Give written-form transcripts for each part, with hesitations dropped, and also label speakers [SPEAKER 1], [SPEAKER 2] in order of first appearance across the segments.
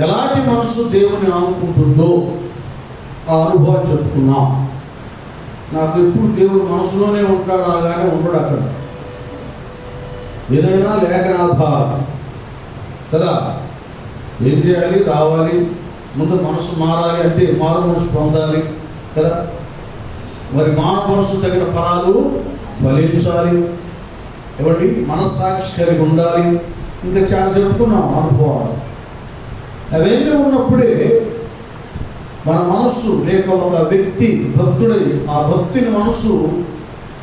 [SPEAKER 1] ఎలాంటి మనసు దేవుని ఆనుకుంటుందో ఆ అనుభవం చెప్పుకున్నాం. నాకు ఎప్పుడు దేవుడు మనసులోనే ఉంటాడు, అలాగానే ఉండడు. అక్కడ ఏదైనా లేఖనాధారం కదా, ఏం చేయాలి? రావాలి, ముందు మనసు మారాలి, అంటే మారు మనసు పొందాలి కదా. మరి మారు మనసు తగిన ఫలాలు ఫలించాలి. ఎవరి మనస్సాక్షి కలిగి ఉండాలి. ఇంకా చాలా చెప్పుకున్నాం అనుభవాలు. అవన్నీ ఉన్నప్పుడే మన మనస్సు లేక ఒక వ్యక్తి భక్తుడై ఆ భక్తుని మనస్సు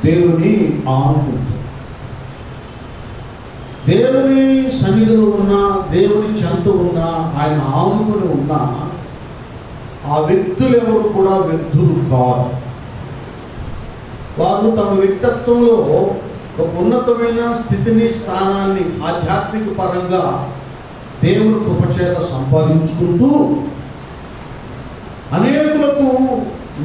[SPEAKER 1] దేవుని ఆనుకుంటుంది. దేవుని సన్నిధిలో ఉన్న, దేవుని చెంత ఉన్న, ఆయన ఆనుకుని ఉన్న ఆ వ్యక్తులు ఎవరు కూడా వ్యక్తులు కాదు. వారు తమ వ్యక్తిత్వంలో ఒక ఉన్నతమైన స్థితిని, స్థానాన్ని ఆధ్యాత్మిక పరంగా దేవుని కృపచేత సంపాదించుకుంటూ అనేకులకు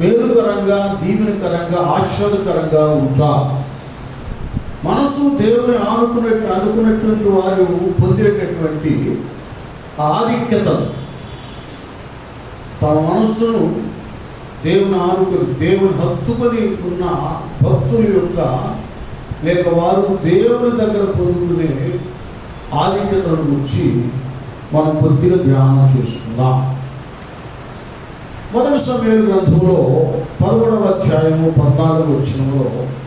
[SPEAKER 1] మేలుకరంగా, దీవెనకరంగా, ఆశీర్వాదకరంగా ఉంటారు. మనసు దేవుని అనుకున్నటువంటి వారు పొందేటటువంటి ఆధిక్యతలు, తమ మనస్సును దేవుని ఆనుకుని, దేవుని హత్తుకొని ఉన్న భక్తుల యొక్క లేక వారు దేవుని దగ్గర పొందుకునే ఆధిక్యతలను గురించి మనం కొద్దిగా ధ్యానం చేసుకుందాం. మొదటి సమూయేలు గ్రంథంలో 11వ అధ్యాయము 14వ వచనంలో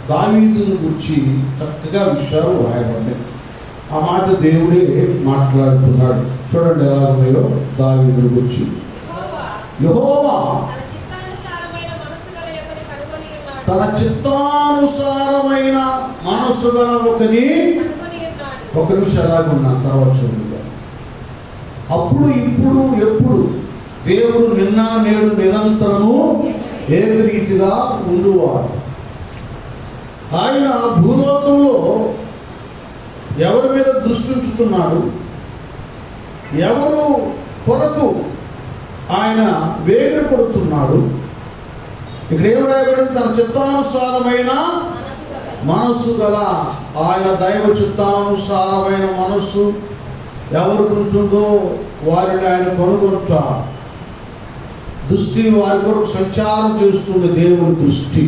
[SPEAKER 1] దావీదును గురించి చక్కగా విషయాలు రాయబడ్డాయి. ఆ మాట దేవుడే మాట్లాడుతున్నాడు. చూడండి ఎలా ఉన్నాయో దావీదును గురించి. యెహోవా తన చిత్తానుసారమైన మనస్సు గల ఒకని, ఒక నిమిషం అలాగున్నాను, తర్వాత చూడండి. అప్పుడు, ఇప్పుడు, ఎప్పుడు దేవుడు నిన్న నేడు నిరంతరము ఏక రీతిగా ఉండువాడు. ఆయన భూలోకంలో ఎవరి మీద దృష్టి ఉంచుతున్నాడు, ఎవరు కొరకు ఆయన వేగిర కొడుతున్నాడు. ఇక్కడ ఏం రాయబడింది? తన చిత్తానుసారమైన మనస్సు గల, ఆయన దైవ చిత్తానుసారమైన మనస్సు ఎవరికి ఉంటుందో వారిని ఆయన కనుగొంటాడు. దృష్టి వారి కొరకు సంచారం చేస్తుంది. దేవుని దృష్టి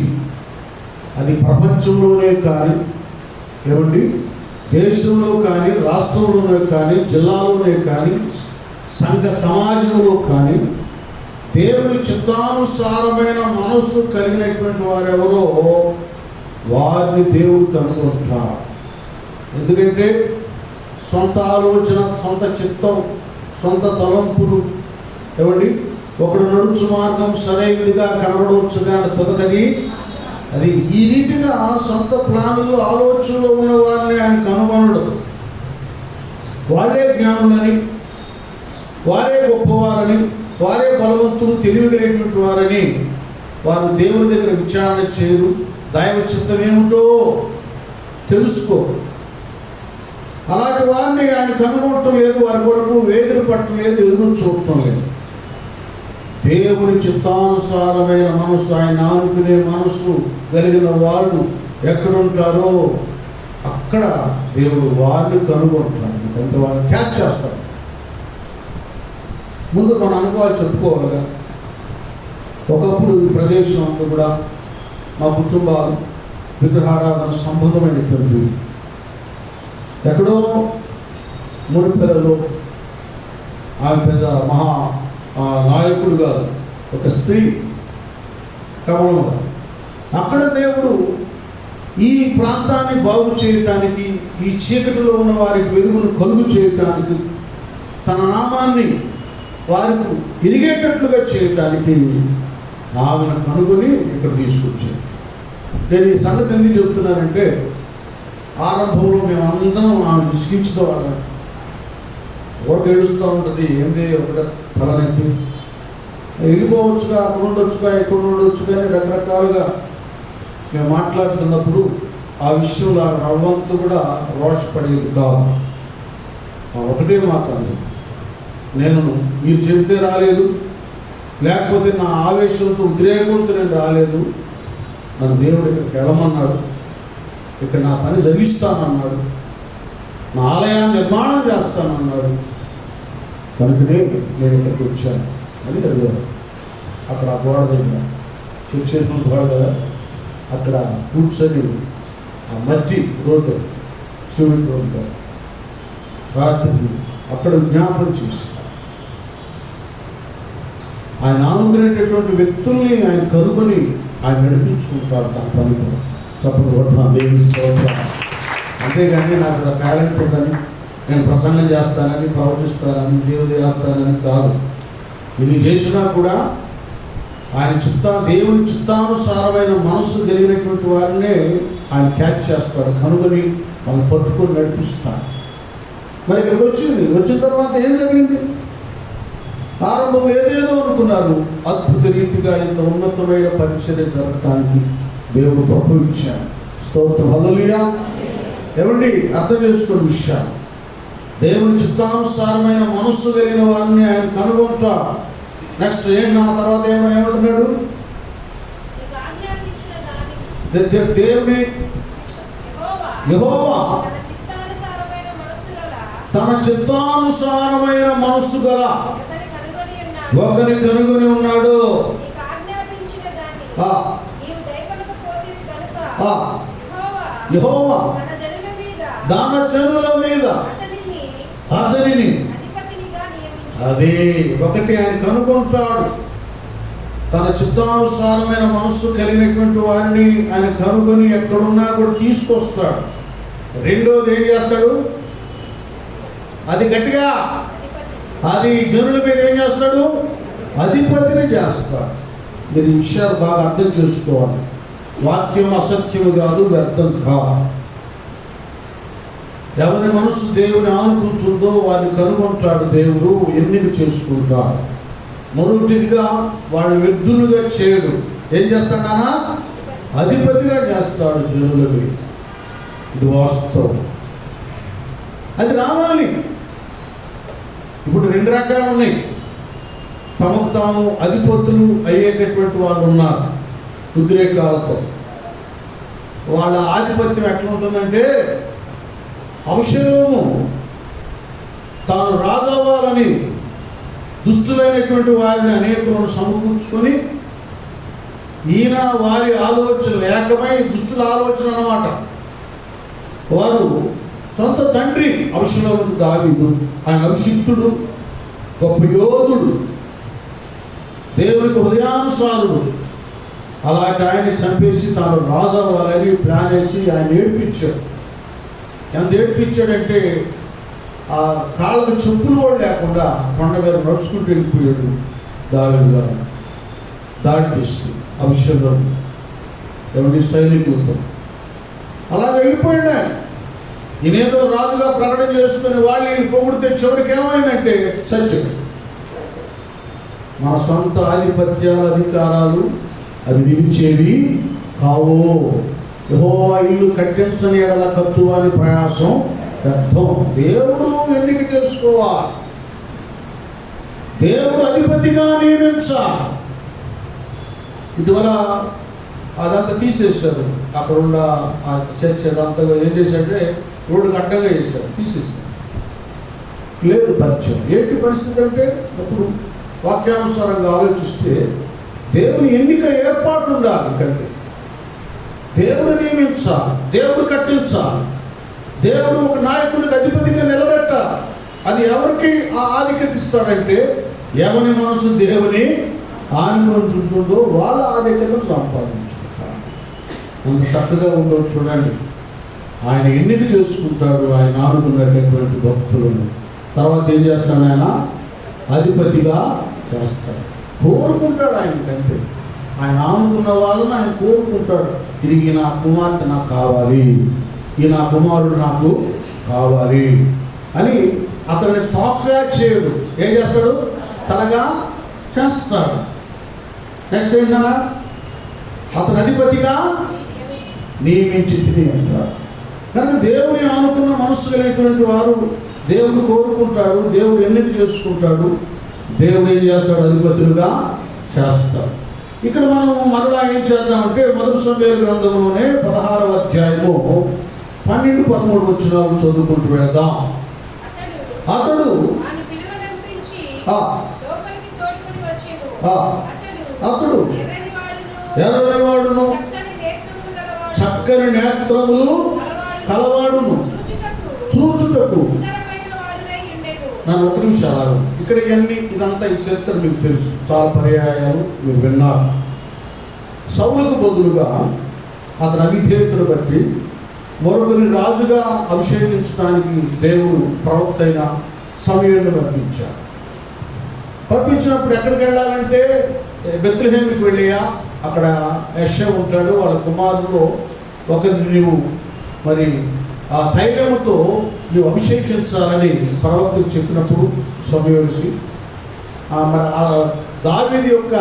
[SPEAKER 1] అది ప్రపంచంలోనే కానీ, ఏమండి, దేశంలో కానీ, రాష్ట్రంలోనే కానీ, జిల్లాలోనే కానీ, సంఘ సమాజంలో కానీ దేవుని చిత్తానుసారమైన మనస్సు కలిగినటువంటి వారెవరో వారిని దేవుడు కనుగొంటాడు. ఎందుకంటే సొంత ఆలోచన, సొంత చిత్తం, సొంత తలంపులు, ఏమండి, ఒకడు నడుచు మార్గం సరైనదిగా కనబడవచ్చు కానీ తొదకది అది. ఈ రీతిగా సొంత ప్లానుల్లో, ఆలోచనలో ఉన్న వారిని ఆయన కనుగొనడు. వారే జ్ఞానులని, వారే గొప్పవారని, వారే బలవంతులు, తెలివిగలేటువంటి వారని వారు దేవుని దగ్గర విచారణ చేయరు. దైవ చిత్తం ఏమిటో తెలుసుకోరు. అలాంటి వారిని ఆయన కనుగొనటం లేదు, వారి కొరకు వేగులు పట్టడం లేదు, ఎదురు చూడటం లేదు. దేవుని చిత్తానుసారమైన మనసు, ఆయన ఆనుకునే మనసు కలిగిన వాళ్ళు ఎక్కడుంటారో అక్కడ దేవుడు వారిని కనుగొంటాడు. ఎందుకంటే వాళ్ళు క్యాచ్ చేస్తాడు. ముందు మన అనుభవాలు చెప్పుకోవాలిగా. ఒకప్పుడు ఈ ప్రదేశం అంతా కూడా మా కుటుంబాలు విగ్రహారాధన సంబంధమైనటువంటి, ఎక్కడో ముడిపిల్లలో ఆమె పెద్ద మహా నాయకుడు కాదు, ఒక స్త్రీ కమలం గారు. అక్కడ దేవుడు ఈ ప్రాంతాన్ని బాగు చేయటానికి, ఈ చీకటిలో ఉన్న వారికి వెలుగును కలుగు చేయటానికి, తన నామాన్ని వారికి ఎరిగేటట్లుగా చేయటానికి ఆమెను కనుగొని ఇక్కడ తీసుకొచ్చాడు. నేను ఈ సంగతి ఎందుకు చెప్తున్నానంటే, ఆరంభంలో మేమందరం ఆమె విసిగించుతూ వాళ్ళం. ఒకటి ఏడుస్తూ ఉంటుంది, ఏంది ఒకటి తలనొప్పి, వెళ్ళిపోవచ్చుగా, అక్కడ ఉండొచ్చుగా, ఇక్కడ ఉండొచ్చు, కానీ రకరకాలుగా మేము మాట్లాడుతున్నప్పుడు ఆ విషయంలో రవ్వంతు కూడా రోషపడేది కాదు. ఒకటే మాట్లాడి, నేను మీరు చెబితే రాలేదు, లేకపోతే నా ఆవేశంతో, ఉద్రేకంతో నేను రాలేదు. నన్ను దేవుడు ఇక్కడికి వెళ్ళమన్నాడు, ఇక్కడ నా పని జరిగిస్తానన్నాడు, నా ఆలయాన్ని నిర్మాణం చేస్తానన్నాడు. కనుకనే నేను ఇక్కడికి వచ్చాను అని చదివాను. అక్కడ ఆ గోడ దగ్గర చేతులు గోడ కదా, అక్కడ కూర్చొని ఆ మట్టి రోడ్డు, సిమెంట్ రోడ్డు రాత్రి అక్కడ జ్ఞాపకం చేస్తారు. ఆయన ఆనుకునేటటువంటి వ్యక్తుల్ని ఆయన కనుగొని ఆయన నడిపించుకుంటారు తన పనిలో. చెప్పలు కొడతాను దేవుని స్తోత్రం. అంతేగాని నాకు టాలెంట్ ఉందని, నేను ప్రసంగం చేస్తానని, ప్రవచిస్తానని, దేవుడు చేస్తానని కాదు. ఇది చేసినా కూడా ఆయన దేవుని చిత్తానుసారమైన మనస్సు కలిగినటువంటి వారినే ఆయన క్యాచ్ చేస్తాడు, కనుగొని మనం పట్టుకొని నడిపిస్తాడు. మరి ఇక్కడికి వచ్చిన తర్వాత ఏం జరిగింది? ఆరంభం ఏదేదో అనుకున్నారు, అద్భుత రీతిగా ఇంత ఉన్నతమైన పరిచర్య జరగడానికి దేవుడు ప్రపంచాడు. స్తోత్రం, హల్లెలూయా. ఏమండి, అర్థం చేసుకున్న విషయాలు, దేవుని చిత్తానుసారమైన మనస్సు కలిగిన వారిని ఆయన కనుగొంటాడు. నెక్స్ట్ ఏంటన్న తర్వాత ఏమంటున్నాడు? దేవుని యెహోవా తన చిత్తానుసారమైన మనస్సు గల ఒకరిని కనుగొని ఉన్నాడు. యెహోవా దాన జనుల మీద అతనిని, అదే ఒకటి ఆయన కనుగొంటాడు. తన చిత్తానుసారమైన మనస్సు కలిగినటువంటి వారిని ఆయన కనుగొని ఎక్కడున్నా కూడా తీసుకొస్తాడు. రెండోది ఏం చేస్తాడు? అది గట్టిగా, అది జనుల మీద ఏం చేస్తాడు? అధిపతిని చేస్తాడు. మీరు ఈ విషయాలు బాగా అర్థం చేసుకోవాలి. వాక్యం అసత్యము కాదు, వ్యర్థం కాదు. ఎవరి మనసు దేవుని ఆనుకుంటుందో వారిని కనుగొంటాడు దేవుడు, ఎన్నిక చేసుకుంటాడు. మరొకటిగా వాళ్ళు వ్యర్థులుగా చేయడు. ఏం చేస్తాడా? అధిపతిగా చేస్తాడు జనుల మీద. ఇది వాస్తవం, అది రావాలి. ఇప్పుడు రెండు రకాలు ఉన్నాయి. తమకు తాము అధిపతులు అయ్యేటటువంటి వాళ్ళు ఉన్నారు ఉద్రేకాలతో. వాళ్ళ ఆధిపత్యం ఎట్లా ఉంటుందంటే, అబషలోము తాను రాజవ్వాలని దుష్టులైనటువంటి వారిని అనేకులను సమకూర్చుకొని, ఈయన వారి ఆలోచనలు ఏకమై దుష్టుల ఆలోచన అన్నమాట. వారు సొంత తండ్రి అబషలోము దావీదు, ఆయన అభిషిక్తుడు, గొప్ప యోధుడు, దేవునికి హృదయానుసారుడు. అలాంటి ఆయన్ని చంపేసి తాను రాజు అవ్వాలని ప్లాన్ వేసి ఆయన ఏడ్పించాడు. ఎంత ఏడ్పించాడంటే, ఆ కాళ్ళకు చెప్పులు కూడా లేకుండా కొండ మీద నడుచుకుంటూ వెళ్ళిపోయాడు దావీదు గారు. దాడి చేస్తూ అబషలోము ఎవరి సైనికులతో అలా వెళ్ళిపోయాడు ఆయన. ఈయనేదో రాజుగా ప్రకటన చేసుకుని వాళ్ళు పొగిడితే చివరికి ఏమైందంటే సత్యం. మన సొంత ఆధిపత్యాలు, అధికారాలు అవి నిలిచేవి కావు. యెహోవా ఇల్లు కట్టించని ఎడల కట్టువాని ప్రయాసం వ్యర్థం. దేవుడు ఎన్నిక చేసుకోవాలి, దేవుడు అధిపతిగా నియమించాలి. ఇటీవల అదంతా తీసేశారు. అక్కడ ఉన్న ఆ చర్చ్ అదంతా ఏం చేశారంటే రోడ్డుకి అడ్డంగా చేశారు, తీసేశారు. లేదు పరిచయం. ఏంటి పరిస్థితి అంటే, అప్పుడు వాక్యానుసారంగా ఆలోచిస్తే దేవుని ఎన్నిక ఏర్పాటు ఉండాలి. కంటే దేవుడు నియమించాలి, దేవుడు కట్టించాలి, దేవుడు ఒక నాయకుడికి అధిపతిగా నిలబెట్టాలి. అది ఎవరికి ఆ ఆధిక్యత ఇస్తాడంటే, ఎవరి మనసు దేవుని ఆనుకుంటుందో వాళ్ళ ఆధిక్యతను సంపాదించుకుంటారు. అంత చక్కగా ఉందో చూడండి. ఆయన ఎన్నిక చేసుకుంటాడు ఆయన ఆనుకున్నటువంటి భక్తులను. తర్వాత ఏం చేస్తాడు? ఆయన అధిపతిగా చేస్తాడు, కోరుకుంటాడు. ఆయనకంటే ఆయన ఆనుకున్న వాళ్ళని ఆయన కోరుకుంటాడు. ఇది ఈ నా కుమార్తె నాకు కావాలి, ఈ నా కుమారుడు నాకు కావాలి అని అతన్ని తోకగా చేయడు. ఏం చేస్తాడు? తలగా చేస్తాడు. నెక్స్ట్ ఏంటన్నా? అతను అధిపతిగా నియమించి తిని అంటాడు. కనుక దేవుని ఆనుకున్న మనస్సు కలిగినటువంటి వారు దేవుడు కోరుకుంటాడు, దేవుడు ఎన్నిక చేసుకుంటాడు, దేవుడు ఏం చేస్తాడు? అధిపతులుగా చేస్తాడు. ఇక్కడ మనం మరలా ఏం చేద్దామంటే, మొదటి సమూయేలు గ్రంథంలోనే 16వ అధ్యాయము 12-13 వచనాలు చదువుకుంటూ వెళ్దాం. అతడు
[SPEAKER 2] లోపలికి తోడుకొని వచ్చెను.
[SPEAKER 1] అతడు
[SPEAKER 2] ఎర్రని
[SPEAKER 1] ఎర్రనివాడును చక్కని నేత్రములు కలవాడును చూచుటకు. నన్ను ఒక నిమిషం అలా ఇక్కడ ఇవన్నీ ఇదంతా ఈ చరిత్ర మీకు తెలుసు, చాలా పర్యాయాలు మీరు విన్నారు. సౌలుకు బదులుగా అతని అవిధేయతను బట్టి మరొకరిని రాజుగా అభిషేకించడానికి దేవుడు ప్రవక్త అయిన సమూయేలును పంపించినప్పుడు ఎక్కడికి వెళ్ళాలంటే బెత్లెహేముకి వెళ్ళియా, అక్కడ యెషయా ఉంటాడు, వాళ్ళ కుమారుల్లో ఒకరిని నీవు మరి ఆ తైలముతో నువ్వు అభిషేకించాలని ప్రవక్తకు చెప్పినప్పుడు సమూయేలుకి మరి ఆ దావీదు యొక్క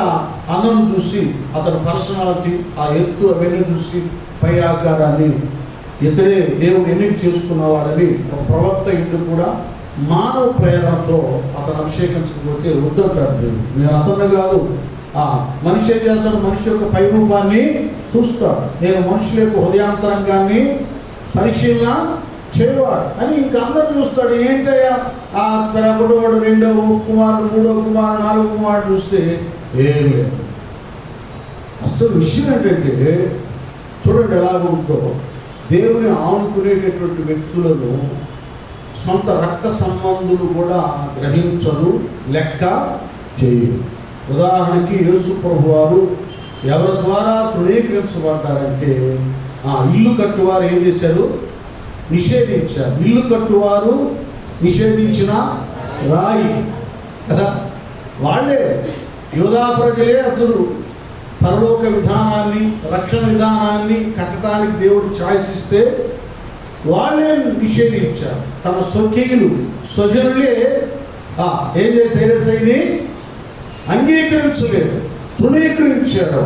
[SPEAKER 1] అన్నం చూసి అతని పర్సనాలిటీ, ఆ ఎత్తు అవన్నీ చూసి పై ఆకారాన్ని ఇతడే దేవుడు ఎన్నిక చేసుకున్నవాడని ఒక ప్రవక్త ఇంటి కూడా మానవ ప్రేరణతో అతను అభిషేకించకపోతే వద్దంటాడు దేవుడు. నేను అతను కాదు, మనిషి ఏం చేస్తాడు, మనిషి యొక్క పై రూపాన్ని చూస్తాడు, నేను మనుషుల యొక్క హృదయాంతరంగాన్ని పరిశీలన చేయవాడు అని ఇంకా అందరు చూస్తాడు. ఏంటయ్యా ఒకటోడు, రెండవ కుమారుడు, మూడవ కుమారుడు, నాలుగో కుమారుడు చూస్తే ఏం లేదు. అసలు విషయం ఏంటంటే చూడండి ఎలాగుందో, దేవుని ఆనుకునేటటువంటి వ్యక్తులను సొంత రక్త సంబంధులు కూడా గ్రహించరు, లెక్క చేయరు. ఉదాహరణకి యేసు ప్రభు వారు ఎవరి ద్వారా తృణీకరించబడ్డారంటే ఇల్లు కట్టువారు ఏం చేశారు, నిషేధించారు. ఇల్లు కట్టువారు నిషేధించిన రాయి కదా, వాళ్ళే యూదా ప్రజలే అసలు పరలోక విధానాన్ని, రక్షణ విధానాన్ని కట్టడానికి దేవుడు ఛాయిస్ ఇస్తే వాళ్ళే నిషేధించారు. తమ స్వకీయులు స్వజనులే ఏం చేసేసైని అంగీకరించలేదు, తృణీకరించాడు.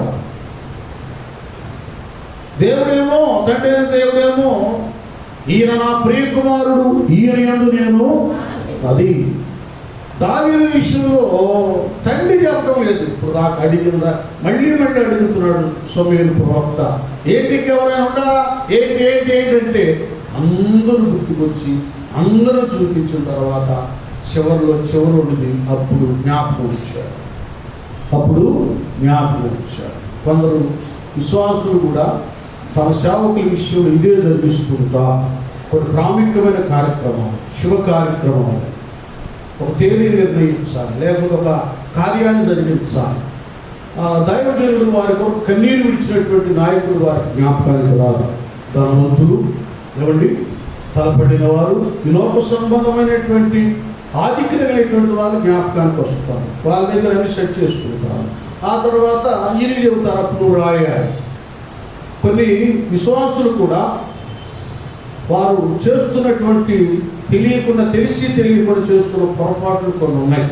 [SPEAKER 1] దేవుడేమో, తండ్రి అయిన దేవుడేమో ఈయన నా ప్రియ కుమారుడు, ఈయన యందు నేను అది. దావీదు విషయంలో తండ్రి చెప్పడం లేదు, ఇప్పుడు దాకా అడిగిందా మళ్ళీ అడుగుతున్నాడు సమూయేలు ప్రవక్త. ఏంటి ఎవరైనా ఉన్నారా, ఏంటి ఏంటి ఏంటంటే అందరూ గుర్తుకొచ్చి అందరూ చూపించిన తర్వాత చివరిది అప్పుడు జ్ఞాపకం వచ్చాడు. కొందరు విశ్వాసులు కూడా తమ సేవకుల విషయంలో ఇదే జరిగిస్తుంటా కొన్ని ప్రాముఖ్యమైన కార్యక్రమాలు, శుభ కార్యక్రమాలు, ఒక తేదీ నిర్ణయించాలి, లేకపోతే ఒక కార్యాన్ని జరిగించాలి. దైవజనులు వారి కొరకు కన్నీరు విడిచినటువంటి నాయకులు వారికి జ్ఞాపకానికి రాదు. ధనవంతులు ఏమండి, తలపడిన వారు, ఈ లోక సంబంధమైనటువంటి ఆధిక్యతమైనటువంటి వాళ్ళు జ్ఞాపకానికి వస్తారు. వాళ్ళ దగ్గర అన్ని సెట్ చేసుకుంటారు. ఆ తర్వాత ఇరి చెబుతారు, అప్పుడు రాయాలి. కొన్ని విశ్వాసులు కూడా వారు చేస్తున్నటువంటి తెలియకుండా చేస్తున్న పొరపాట్లు కొన్ని ఉన్నాయి.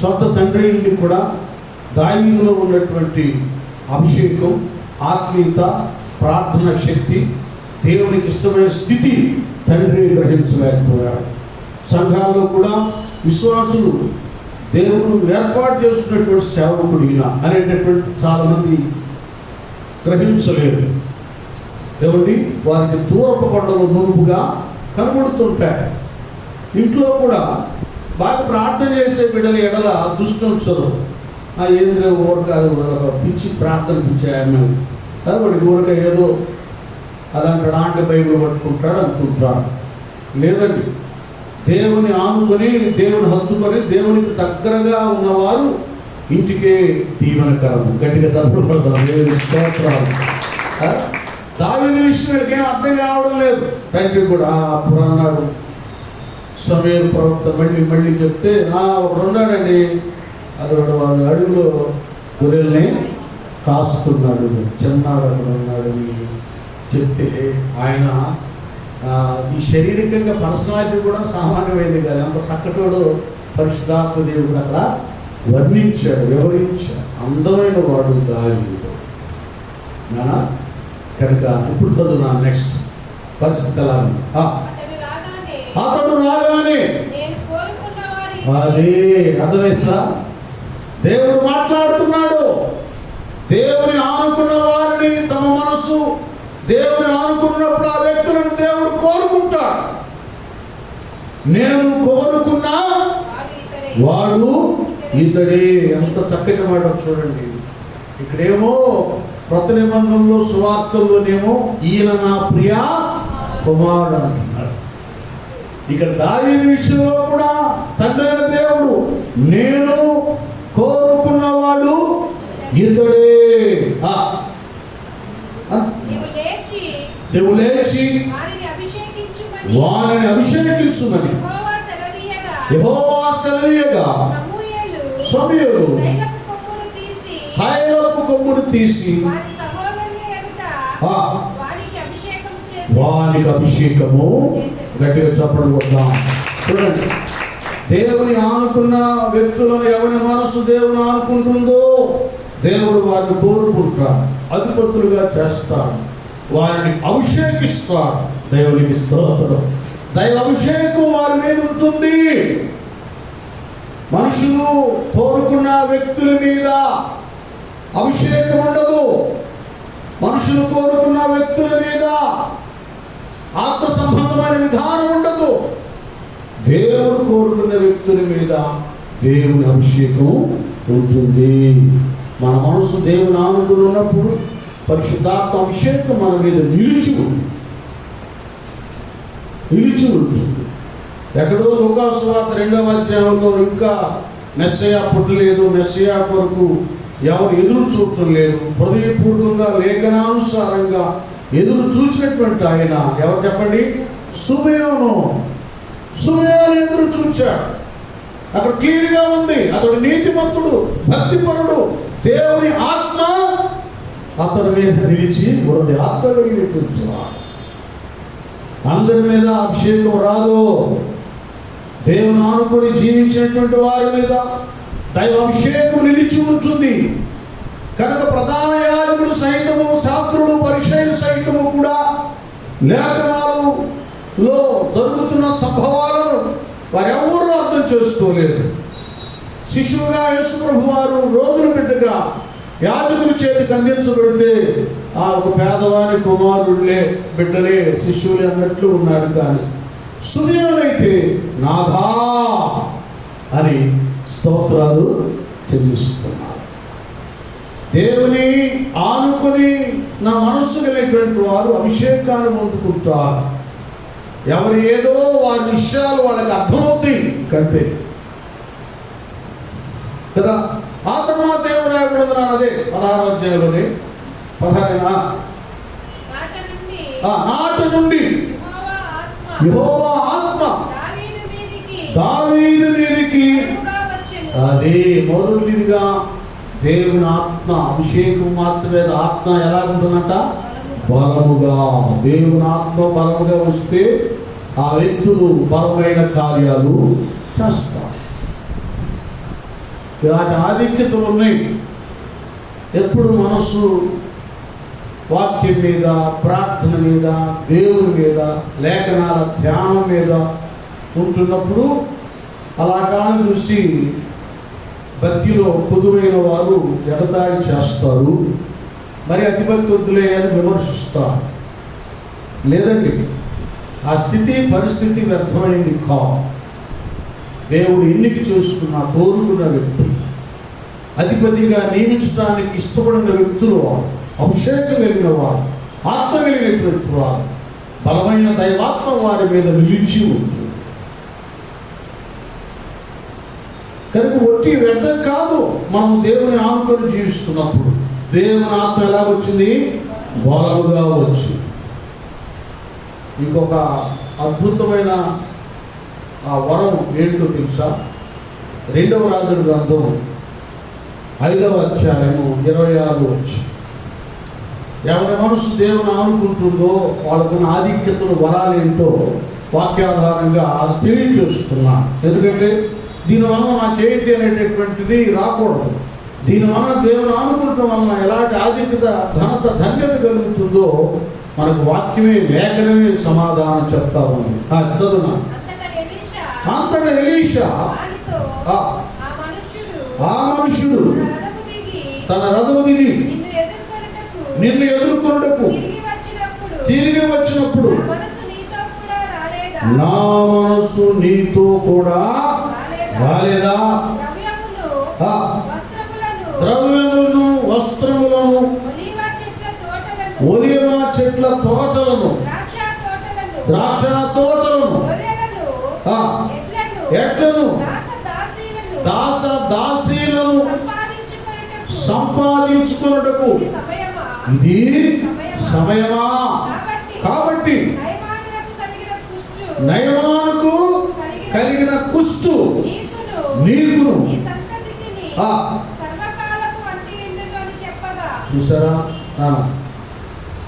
[SPEAKER 1] సొంత తండ్రి ఇంటి కూడా దావీదులో ఉన్నటువంటి అభిషేకం, ఆత్మీయత, ప్రార్థన శక్తి, దేవునికి ఇష్టమైన స్థితి తండ్రి గ్రహించలేకపోయాడు. సంఘాల్లో కూడా విశ్వాసులు దేవుడు ఏర్పాటు చేస్తున్నటువంటి సేవకుడు ఈయన అనేటటువంటి చాలామంది గ్రహించలేరు. ఏమండి, వారికి దూరపు కొండలు నునుపుగా కనబడుతుంటాయి. ఇంట్లో కూడా బాగా ప్రార్థన చేసే బిడ్డల ఎడల దుష్టుంచరు. ఏదో ఊరకాదు, పిచ్చి ప్రార్థన పిచ్చాయని వాడికి ఊరక ఏదో అదంటాడు, ఆంటి బైబిల్ పట్టుకుంటాడు అనుకుంటాడు. లేదండి, దేవుని ఆనుకొని, దేవుని హత్తుకొని, దేవునికి దగ్గరగా ఉన్నవారు ఇంటికే దీవెనకరము. గట్టిగా చదువుకుంటారు. స్తోత్రాలు. దావీదు విషయానికి ఏం అర్థం కావడం లేదు. తండ్రి కూడా అప్పుడు అన్నాడు, సమూయేలు ప్రవక్త మళ్ళీ చెప్తే ఒకడు ఉన్నాడండి, అదొకడు వాడు అడుగులో గొర్రెల్ని కాస్తున్నాడు, చిన్నాడు అక్కడ ఉన్నాడని చెప్తే ఆయన ఈ శారీరకంగా పర్సనాలిటీ కూడా సామాన్యమైంది కాదు, అంత చక్కటోడు పరిశుద్ధాత్మ దేవుడు అక్కడ వర్ణించాడు, వివరించాడు. అందమైన వాడు దావీదు నానా. కనుక ఇప్పుడు చదువునా నెక్స్ట్ పరిస్థితి ఎలా ఉంది. అతడు రాగానే అదే అర్థమైందా, దేవుడు మాట్లాడుతున్నాడు. దేవుని ఆనుకున్న వారిని తమ మనసు దేవుని ఆనుకున్నప్పుడు ఆ వ్యక్తులను దేవుడు కోరుకుంటాడు. నేను కోరుకున్నా వాడు ఇతడే. ఎంత చక్కటి మాట చూడండి. ఇక్కడేమో కొత్త నిబంధనలో సువార్తల్లోనేమో ఈయన నా ప్రియ కుమారుడు అంటున్నాడు. ఇక్కడ దావీదు విషయంలో కూడా తండ్రి అయిన దేవుడు నేను కోరుకున్నవాడు ఇతడే. నువ్వు లేచి వారిని అభిషేకించుమని యెహోవా సెలవీయగా సమూయేలు తైలపు కొమ్మును తీసి వానికి అభిషేకము. గట్టిగా చప్పట్లు కొడదాం. చూడండి, దేవుని ఆనుకున్న వ్యక్తులను ఎవరి మనసు దేవుని ఆనుకుంటుందో దేవుడు వారిని కోరుకుంటాడు, అధిపతులుగా చేస్తాడు, వారిని అభిషేకిస్తాడు. దేవునికి స్తోత్రం. దైవ అభిషేకం వారి మీద ఉంటుంది. మనుషులు కోరుకున్న వ్యక్తుల మీద అభిషేకం ఉండదు. మనుషులు కోరుకున్న వ్యక్తుల మీద ఆత్మ సంబంధమైన విధానం ఉండదు. దేవుడు కోరుకున్న వ్యక్తుల మీద దేవుని అభిషేకం ఉంటుంది. మన మనసు దేవుని ఆనందం ఉన్నప్పుడు పరిశుద్ధాత్మ అభిషేకం మన మీద నిలిచి ఉంటుంది. ఎక్కడో లూకాసు వార్త 2వ అధ్యాయంలో ఇంకా మెస్సయా పుట్టలేదు, మెస్సయా కొరకు ఎవరు ఎదురు చూడటం లేదు, హృదయపూర్వకంగా లేఖనానుసారంగా ఎదురు చూసినటువంటి ఆయన ఎవరు చెప్పండి? సుమయోను ఎదురు చూచాడు. అక్కడ క్లియర్గా ఉంది, అతడు నీతిమంతుడు, భక్తిపరుడు, దేవుని ఆత్మ అతని మీద నిలిచి ఉన్నది. ఆత్మ కలిగినటువంటి వాడు. అందరి మీద అభిషేకం రాదు. దేవుని ఆనుకొని జీవించినటువంటి వారి మీద దైవ అభిషేకం నిలిచి ఉంటుంది. కనుక ప్రధాన యాజకులు సైతము, శాస్త్రులు, పరిచయులు సైతము కూడా లేఖనాలలో జరుగుతున్న సంభవాలను వారెవరూ అర్థం చేసుకోలేరు. శిశువుగా యేసు ప్రభు వారు రోజుల బిడ్డగా యాజకుల చేతికి అందించబడితే ఒక పేదవాని కుమారుళ్ళే, బిడ్డలే, శిశువులే అన్నట్లు ఉన్నాడు. కానీ సుమయోనైతే నాథా అని స్తోత్రాలు చెల్లిస్తున్నాడు. దేవుని ఆనుకొని నా మనస్సు కలిగినటువంటి వారు అభిషేకాన్ని పొందుకుంటారు. ఎవరు ఏదో వారి విషయాలు వాళ్ళకి అర్థమవుతాయి కంతే కదా. ఆ తర్వాత ఏమి రాయబడుతున్నాను? అదే 16వ అధ్యాయంలోనే 16 నాటి నుండి యెహోవా ఆత్మ దావీదు మీదికి. అదే మొదటిదిగా దేవుని ఆత్మ అభిషేకం మాత్రమే. ఆత్మ ఎలా ఉంటుందంట? బలముగా. దేవుని ఆత్మ బలముగా వస్తే ఆ వ్యక్తులు బలమైన కార్యాలు చేస్తారు. ఇలాంటి ఆధిక్యతలు ఉన్నాయి. ఎప్పుడు మనస్సు వాక్యం మీద, ప్రార్థన మీద, దేవుని మీద, లేఖనాల ధ్యానం మీద ఉంటున్నప్పుడు అలాగాని చూసి భక్తిలో పొదువైన వారు ఎగతాళి చేస్తారు, మరి అతిభక్తులే అని విమర్శిస్తారు. లేదండి, ఆ స్థితి పరిస్థితి వ్యర్థమైంది కాదు. దేవుడు ఎన్నిక చేసుకున్న కోరుకున్న వ్యక్తి, అధిపతిగా నియమించడానికి ఇష్టపడిన వ్యక్తులు వారు, అభిషేకం కలిగిన వారు, ఆత్మ కలిగినటువంటి వారు, బలమైన దైవాత్మ వారి మీద నిలిచి ఉంటుంది. కనుక ఒట్టి వ్యర్థం కాదు. మనం దేవుని ఆత్మను జీవిస్తున్నప్పుడు దేవుని ఆత్మ ఎలా వచ్చింది? బలముగా వచ్చింది. ఇంకొక అద్భుతమైన ఆ వరం ఏంటో తెలుసా? 2వ రాజుల గ్రంథం 5వ అధ్యాయము 26 వచ్చి, ఎవరి మనసు దేవుని ఆనుకుంటుందో వాళ్ళకున్న ఆధిక్యతలు వరాలేంటో వాక్యాధారంగా తెలియచేస్తున్నా. ఎందుకంటే దీనివల్ల నాకేంటి అనేటటువంటిది రాకూడదు. దీనివల్ల దేవుని ఆనుకుంటం వలన ఎలాంటి ఆధిక్యత, ఘనత, ధన్యత కలుగుతుందో మనకు వాక్యమే, లేఖనమే సమాధానం చెప్తా ఉంది. చదువునా. అంతటా ఎలీషా ఆ మనుషుడు తన రథము దిగి నిన్ను ఎదుర్కొనుటకు తిరిగి వచ్చినప్పుడు నా మనసు నీతో కూడా రాలేదా?
[SPEAKER 2] ద్రవ్యములు,
[SPEAKER 1] ఆ,
[SPEAKER 2] వస్త్రములను,
[SPEAKER 1] ద్రవ్యములను, వస్త్రములను,
[SPEAKER 2] ఒలీవ చెట్ల తోటలను,
[SPEAKER 1] ఒలీవ చెట్ల తోటలను,
[SPEAKER 2] ద్రాక్ష తోటలను,
[SPEAKER 1] ద్రాక్ష తోటలను,
[SPEAKER 2] గొర్రెలను,
[SPEAKER 1] ఆ,
[SPEAKER 2] ఎడ్లను,
[SPEAKER 1] ఎడ్లను,
[SPEAKER 2] దాసదాసీలను
[SPEAKER 1] దాస దాసీలను
[SPEAKER 2] సంపాదించుకొనుటకు
[SPEAKER 1] సంపాదించుకున్నటకు
[SPEAKER 2] ఇది సమయమా?
[SPEAKER 1] ఇది సమయమా? కాబట్టి
[SPEAKER 2] నయమానులకు కలిగిన కుష్టు,
[SPEAKER 1] నయమానుకు కలిగిన కుష్టు నీకును
[SPEAKER 2] ఈ సంతతికి
[SPEAKER 1] ఆ,
[SPEAKER 2] సర్వకాలపు అంటియుండును అని చెప్పగా.
[SPEAKER 1] చూసారా?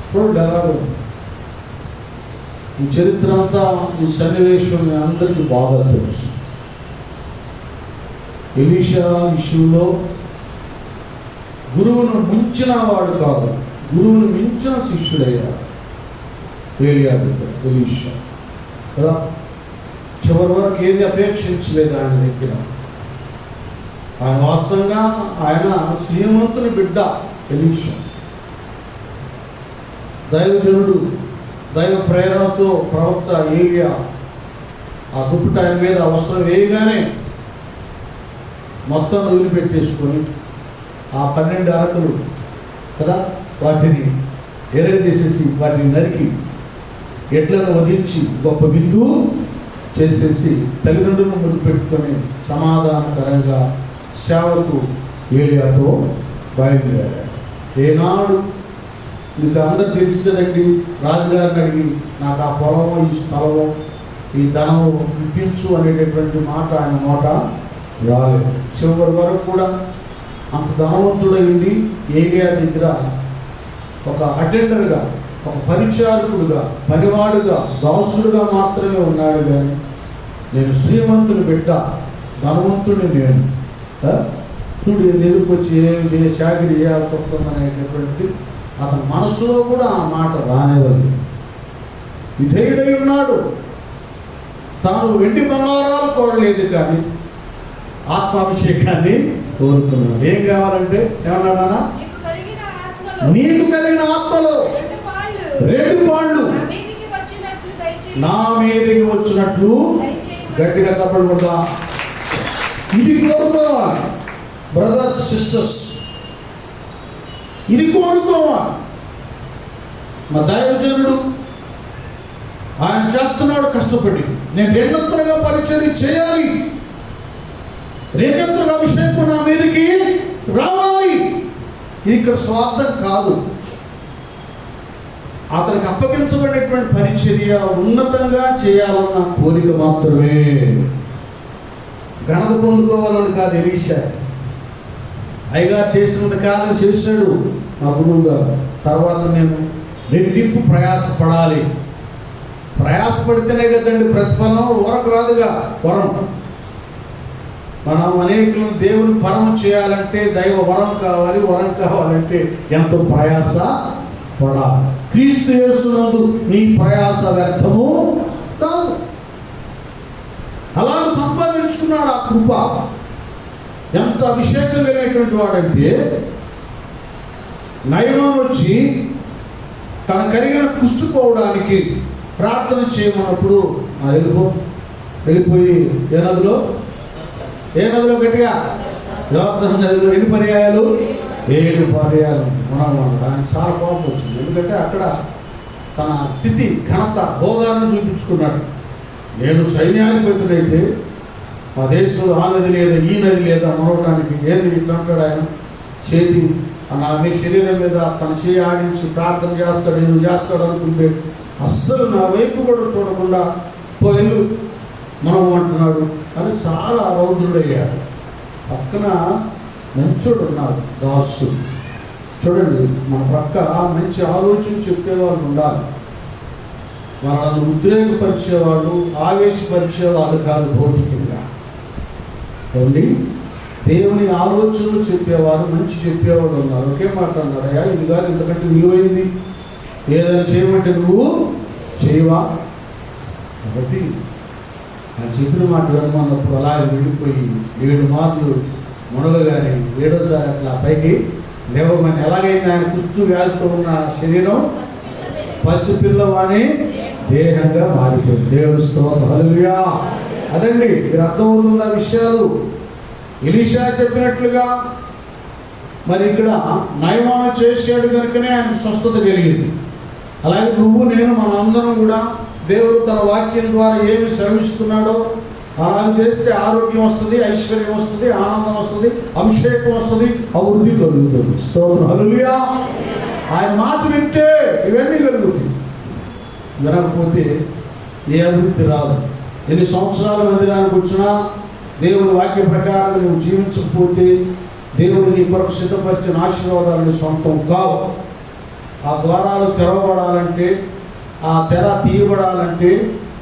[SPEAKER 1] చూడండి ఎలాగో ఈ చరిత్ర అంతా, ఈ సన్నివేశం మీ అందరికీ బాగా తెలుసు. ఎలీషా విషయంలో గురువును మించిన వాడు కాదు, గురువును మించిన శిష్యుడయ్యాడు ఏలియా దగ్గర ఎలీషా కదా. చివరి వరకు ఏది అపేక్షించలేదు ఆయన దగ్గర. ఆయన వాస్తవంగా ఆయన శ్రీమంతుని బిడ్డ ఎలీషా, దైవజనుడు, దైవ ప్రేరణతో ప్రవక్త ఏలియా ఆ దుప్పటి ఆయన మీద అవసరం వేయగానే మొత్తం వదిలిపెట్టేసుకొని ఆ 12 అరకులు కదా వాటిని ఎరగదీసేసి వాటిని నరికి ఎడ్లను వదిలించి గొప్ప విందు చేసేసి తల్లిదండ్రులను ముందు పెట్టుకొని సమాధానకరంగా సేవకు ఏలియాతో బయలుదేరాడు. ఏనాడు మీకు అందరు తెలుసు కదండి, రాజుగారిని అడిగి నాకు ఆ పొలము, ఈ స్థలము, ఈ ధనము ఇప్పించు అనేటటువంటి మాట ఆయన నోట రాలేదు. చివరి వరకు కూడా అంత ధనవంతుడై ఉండి ఏలియా దగ్గర ఒక అటెండర్గా, ఒక పరిచారకుడుగా, పనివాడుగా, దాసుడుగా మాత్రమే ఉన్నాడు. కానీ నేను శ్రీమంతుని బిడ్డ, ధనవంతుడిని నేను, చూడు ఎదురుకు వచ్చి ఏ చాకరీ చేయాల్సి వస్తుందనేటటువంటి అతని మనసులో కూడా ఆ మాట రానివ్వలేదు. విధేయుడై ఉన్నాడు. తాను వెండి బంగారాలు కోరలేదు, కానీ ఆత్మాభిషేకాన్ని కోరుకున్నాడు. ఏం కావాలంటే ఏమన్నాడా? నీకు కలిగిన ఆత్మలో 2 పాళ్ళు నా మీదకి వచ్చినట్లు. గట్టిగా చెప్పండి కూడా. ఇది కోరుకోవాలి బ్రదర్స్ సిస్టర్స్, ఇది కోరుకోవాలి. మా దైవజనుడు ఆయన చేస్తున్నాడు కష్టపడి, నేను 2 పరిచర్య చేయాలి, 2 అభిషేకం నా మీదకి రావాలి. ఇది ఇక్కడ స్వార్థం కాదు. అతనికి అప్పగించబడినటువంటి పరిచర్య ఉన్నతంగా చేయాలన్న కోరిక మాత్రమే, ఘనత పొందుకోవాలని కాదు. ఎలీషా అయ్యగా చేసినంత కాలం చేశాడు మా గురువు గారు. తర్వాత నేను రెట్టింపు ప్రయాసపడాలి. ప్రయాసపడితేనే కదండి ప్రతిఫలం. వరకు రాదుగా వరం. మనం అనేకులను దేవుని పరం చేయాలంటే దైవ వరం కావాలి. వరం కావాలంటే ఎంతో ప్రయాస పడాలి. క్రీస్తు యేసునందు నీ ప్రయాస వ్యర్థము కాదు. అలా సంపాదించుకున్నాడు ఆ కృప. ఎంత అభిషేకం లేనటువంటి వాడంటే, నయమాను వచ్చి తన కలిగిన కుష్టుపోవడానికి ప్రార్థన చేయమన్నప్పుడు వెళ్ళిపోయి ఏ నదిలో గట్టిగా యోర్దాను నదిలో ఎన్ని పర్యాయాలు? 7 పర్యాయాలు ఉన్నామన్నాడు. ఆయన చాలా కోపం వచ్చింది. ఎందుకంటే అక్కడ తన స్థితి, ఘనత, హోదాను చూపించుకున్నాడు. నేను సైన్యాధిపతుడైతే మా దేశంలో ఆ నది లేదా ఈ నది లేదా మనవడానికి ఏది అంటాడు ఆయన. చేతి మీ శరీరం మీద తన చేయి ఆడించి ప్రార్థన చేస్తాడు, ఏదో చేస్తాడు అనుకుంటే అస్సలు నా వైపు కూడా చూడకుండా పోయిల్లు మనం అంటున్నాడు. అది చాలా రౌద్రుడయ్యాడు. పక్కన మంచోడు ఉన్నాడు, దాసు. చూడండి, మన ప్రక్క మంచి ఆలోచన చెప్పేవాళ్ళు ఉండాలి. మనల్ని ఉద్రేకపరిచేవాళ్ళు, ఆవేశపరిచేవాళ్ళు కాదు భౌతికంగా. ఏమండి, దేవుని ఆలోచనలు చెప్పేవారు, మంచి చెప్పేవాడు ఉన్నారు. ఒకే మాట అన్నాడు, అయ్యా ఇది కాదు, ఇంతకంటే విలువైంది ఏదైనా చేయమంటే నువ్వు చేయవా? కాబట్టి ఆయన చెప్పిన మాట వినమన్నప్పుడు అలాగే వెళ్ళిపోయి 7 మార్లు మునగగానే 7వసారి అట్లా పైకి లేవమని. ఎలాగైనా ఆయన కుష్టు వ్యాధితో ఉన్న శరీరం పసిపిల్లవాని దేహంగా మారిపోయింది. దేవుని స్తోత్రం. హల్లెలూయా. అదండి, మీరు అర్థమవుతున్న విషయాలు. ఎలీషా చెప్పినట్లుగా మరి ఇక్కడ నయమాను చేశాడు కనుకనే ఆయన స్వస్థత కలిగింది. అలాగే నువ్వు నేను మన అందరం కూడా దేవుడు తన వాక్యం ద్వారా ఏమి శ్రమిస్తున్నాడో అలా చేస్తే ఆరోగ్యం వస్తుంది, ఐశ్వర్యం వస్తుంది, ఆనందం వస్తుంది, అభిషేకం వస్తుంది, అభివృద్ధి కలుగుతుంది. స్తోత్రం, హల్లెలూయా. ఆయన మాట వింటే ఇవన్నీ కలుగుతాయి. వినకపోతే ఏ అభివృద్ధి రాదు. ఎన్ని సంవత్సరాల మందిరానికి వచ్చినా దేవుని వాక్య ప్రకారం నువ్వు జీవించకపోతే దేవుడు నీ కొరకు సిద్ధపరిచిన ఆశీర్వాదాలు సొంతం కావు. ఆ ద్వారాలు తెరవబడాలంటే, ఆ తెర తీయబడాలంటే,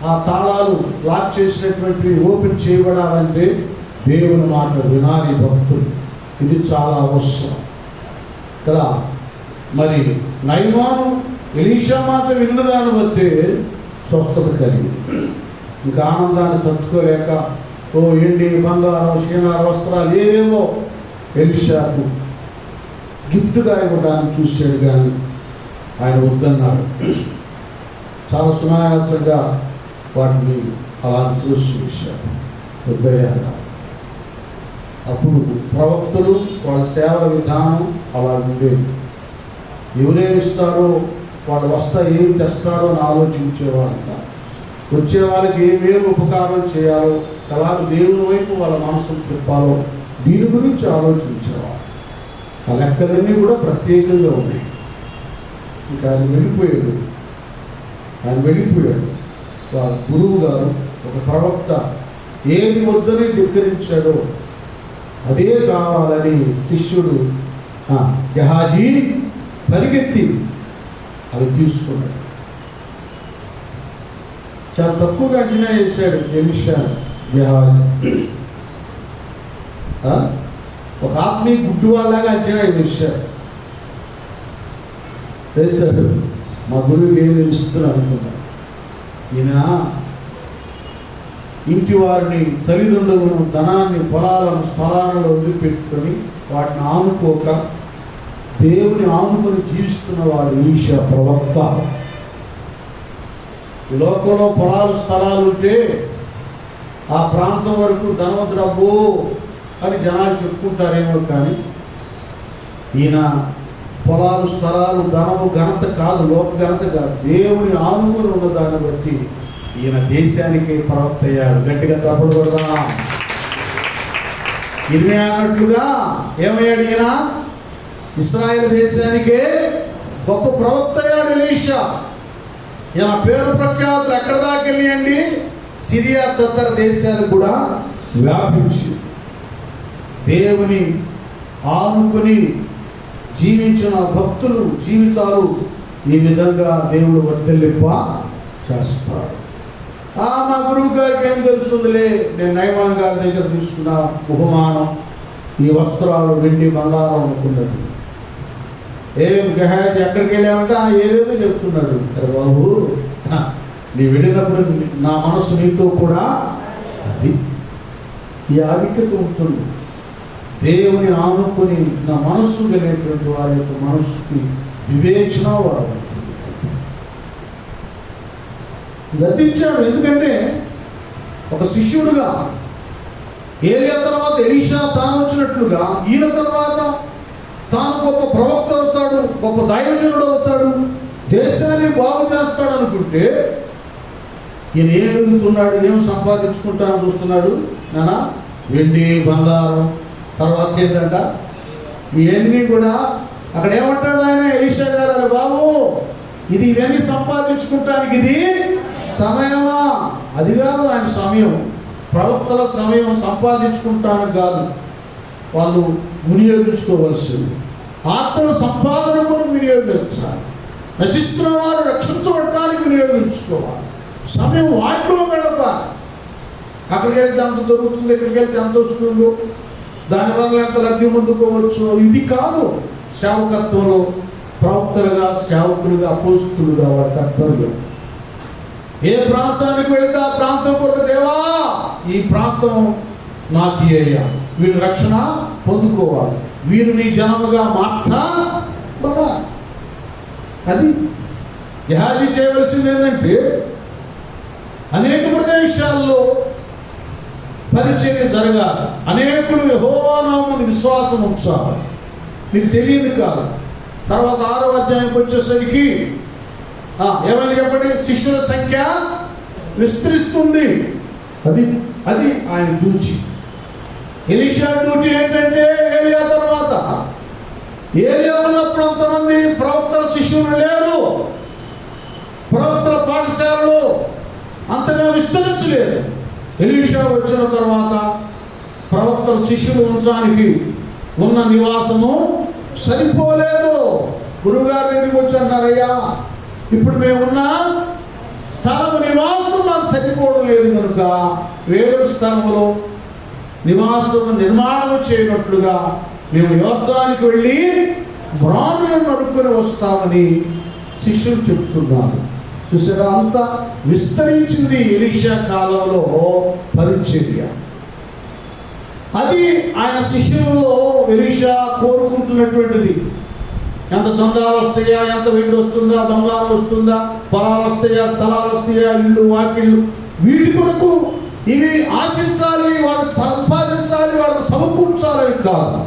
[SPEAKER 1] ఆ తాళాలు లాక్ చేసినటువంటి ఓపెన్ చేయబడాలంటే దేవుని మాట వినాలి భక్తులు. ఇది చాలా అవసరం కదా. మరి నయమాను ఎలీషా మాట విన్నదాన్ని బట్టి స్వస్థత కలిగింది. ఇంకా ఆనందాన్ని తట్టుకోలేక ఓ ఎండి బంగారం శ్రీనార వస్త్రాలు ఏవేవో ఎలీషాకు గిఫ్ట్గా ఇవ్వడానికి చూశాడు, కానీ ఆయన వద్దన్నాడు. చాలా సునాయాసంగా వాటిని అలా తోసివేశాడు, వద్దయ్యాడు. అప్పుడు ప్రవక్తలు వాళ్ళ సేవ విధానం అలా ఉండేది. ఎవరేమిస్తారో వాళ్ళు వస్తా ఏమి తెస్తారో అని ఆలోచించేవాళ్ళ. వచ్చే వాళ్ళకి ఏమేమి ఉపకారం చేయాలో, అలా దేవుని వైపు వాళ్ళ మనసును తిప్పాలో దీని గురించి ఆలోచించేవాళ్ళు. ఆ లెక్కలన్నీ కూడా ప్రత్యేకంగా ఉన్నాయి. ఇంకా ఆయన వెళ్ళిపోయాడు. వాళ్ళ గురువు గారు ఒక ప్రవక్త ఏది వద్దని ధిక్కరించాడో అదే కావాలని శిష్యుడు గెహాజీ పరిగెత్తి అవి తీసుకున్నాడు. చాలా తక్కువగా అంచనా చేశాడు ఎలీషా గెహాజీ. ఒక ఆత్మీయ గుడ్డు వాళ్ళలాగా అంచనా వేశాడు. మా గురువుకి ఏం తెలుస్తుందని అనుకున్నాడు. ఈయన ఇంటి వారిని, తల్లిదండ్రులను, ధనాన్ని, పొలాలను, స్థలాలను వదిలిపెట్టుకొని వాటిని ఆనుకోక దేవుని ఆనుకొని జీవిస్తున్న వాడు ఎలీషా ప్రవక్త. ఈ లోకంలో పొలాలు, స్థలాలు ఉంటే ఆ ప్రాంతం వరకు ధనవంతుడు అబ్బో అని జనాలు చెప్పుకుంటారేమో, కానీ ఈయన పొలాలు, స్థలాలు, ధనము, ఘనత కాదు, లోక ఘనత కాదు, దేవుని ఆనుకుని ఉన్న దాన్ని బట్టి ఈయన దేశానికి ప్రవక్త అయ్యాడు. గట్టిగా చెప్పకూడదా? ఇర్మియా అన్నట్లుగా ఏమయ్యాడు ఈయన? ఇశ్రాయేలు దేశానికే గొప్ప ప్రవక్త అయ్యాడు ఎలీషా. ఈయన పేరు ప్రఖ్యాతులు ఎక్కడ దాకా వెళ్ళియండి? సిరియా తదితర దేశాలు కూడా వ్యాపించి దేవుని ఆనుకుని జీవించిన భక్తులు జీవితాలు ఈ విధంగా దేవుడు వర్ధిల్లింప చేస్తాడు. మా గురువు గారికి ఏం తెలుస్తుందిలే, నేను నయమాన్ గారి దగ్గర తీసుకున్న బహుమానం ఈ వస్త్రాలు, వెండి, బంగారం అనుకున్నాడు. ఏం గెహాజీ ఎక్కడికి వెళ్ళామంటే ఏదేదో చెప్తున్నాడు. అరే బాబు, నీ వెళ్ళినప్పుడు నా మనసు నీతో కూడా, అది ఈ ఆధిక్యత ఉంటుంది. దేవుని ఆనుకొని నా మనస్సు కలిగినటువంటి వారి యొక్క మనస్సుకి వివేచన వారు ఉంటుంది. గతించాడు. ఎందుకంటే ఒక శిష్యుడుగా ఏలియా తర్వాత ఎలీషా తాను వచ్చినట్లుగా ఈయన తర్వాత తాను గొప్ప ప్రవక్త అవుతాడు, గొప్ప దైవజనుడు అవుతాడు, దేశాన్ని బాగు చేస్తాడు అనుకుంటే ఈయన ఏం ఎదుగుతున్నాడు, ఏం సంపాదించుకుంటానని చూస్తున్నాడు? నానా వెండి, బంగారం, తర్వాత ఏంటంట ఇవన్నీ కూడా. అక్కడ ఏమంటాడు ఆయన ఎలీషా గారు? అరే బాబు, ఇది ఇవన్నీ సంపాదించుకుంటానికి ఇది సమయమా? అది కాదు ఆయన సమయం. ప్రవక్తల సమయం సంపాదించుకుంటానికి కాదు, వాళ్ళు వినియోగించుకోవాల్సింది. ఆత్మల సంపాదన కొరకు వినియోగించాలి. నశిస్తున్న వారు రక్షించబడటానికి వినియోగించుకోవాలి. సమయం వాటిలో గడపాలి. అక్కడికి వెళ్తే అంత దొరుకుతుంది, ఇక్కడికి వెళ్తే ఎంత వస్తుందో, దానివల్ల ఎంత లబ్ధి పొందుకోవచ్చు. ఇది కాదు సేవకత్వంలో. ప్రవక్తలుగా, సేవకులుగా, అపోస్తులుగా వారి కర్తవ్యం. ఏ ప్రాంతానికి వెళితే ఆ ప్రాంతం కొరకు, దేవా ఈ ప్రాంతం నాకు అయ్యా, వీళ్ళు రక్షణ పొందుకోవాలి, వీరు నీ జనముగా మార్చబడాలి. అది గెహాజీ చేయవలసింది. ఏంటంటే అనేక ప్రదేశాల్లో పరిచర్య జరగాలి, అనేకులు యెహోవా నామమున విశ్వాసం ఉంచాలి. మీకు తెలియదు కాదు. తర్వాత 6వ అధ్యాయానికి వచ్చేసరికి ఏమైంది చెప్పండి? శిష్యుల సంఖ్య విస్తరిస్తుంది. అది అది ఆయన డ్యూటీ. ఎలీషా డ్యూటీ ఏంటంటే ఏలియా తర్వాత ఏలియా ఉన్నప్పుడు అంతమంది ప్రవక్తల శిష్యులు లేరు, ప్రవక్తల పాఠశాలలు అంతగా విస్తరించలేదు. ఎలీషా వచ్చిన తర్వాత ప్రవక్తల శిష్యులు ఉండటానికి ఉన్న నివాసము సరిపోలేదు. గురువుగారు దగ్గరికి వచ్చి అన్నారయ్యా, ఇప్పుడు మేమున్న స్థలము నివాసం మాకు సరిపోవడం లేదు కనుక వేరే స్థలంలో నివాసం నిర్మాణం చేయనట్లుగా మేము యోర్దానికి వెళ్ళి మ్రానులను నరుక్కొని వస్తామని శిష్యులు చెప్తున్నారు. చూసారా, అంత విస్తరించింది ఎలీషా కాలంలో పరిచర్య. అది ఆయన శిష్యులలో ఎలీషా కోరుకుంటున్నటువంటిది. ఎంత చందాలు వస్తాయా, ఎంత వెండి వస్తుందా, బంగారం వస్తుందా, పొలాలు వస్తాయా, స్థలాలు వస్తాయా, ఇల్లు వాకిళ్ళు, వీటి కొరకు ఇవి ఆశించాలి, వాళ్ళు సంపాదించాలి, వాళ్ళు సమకూర్చాలని కాదు.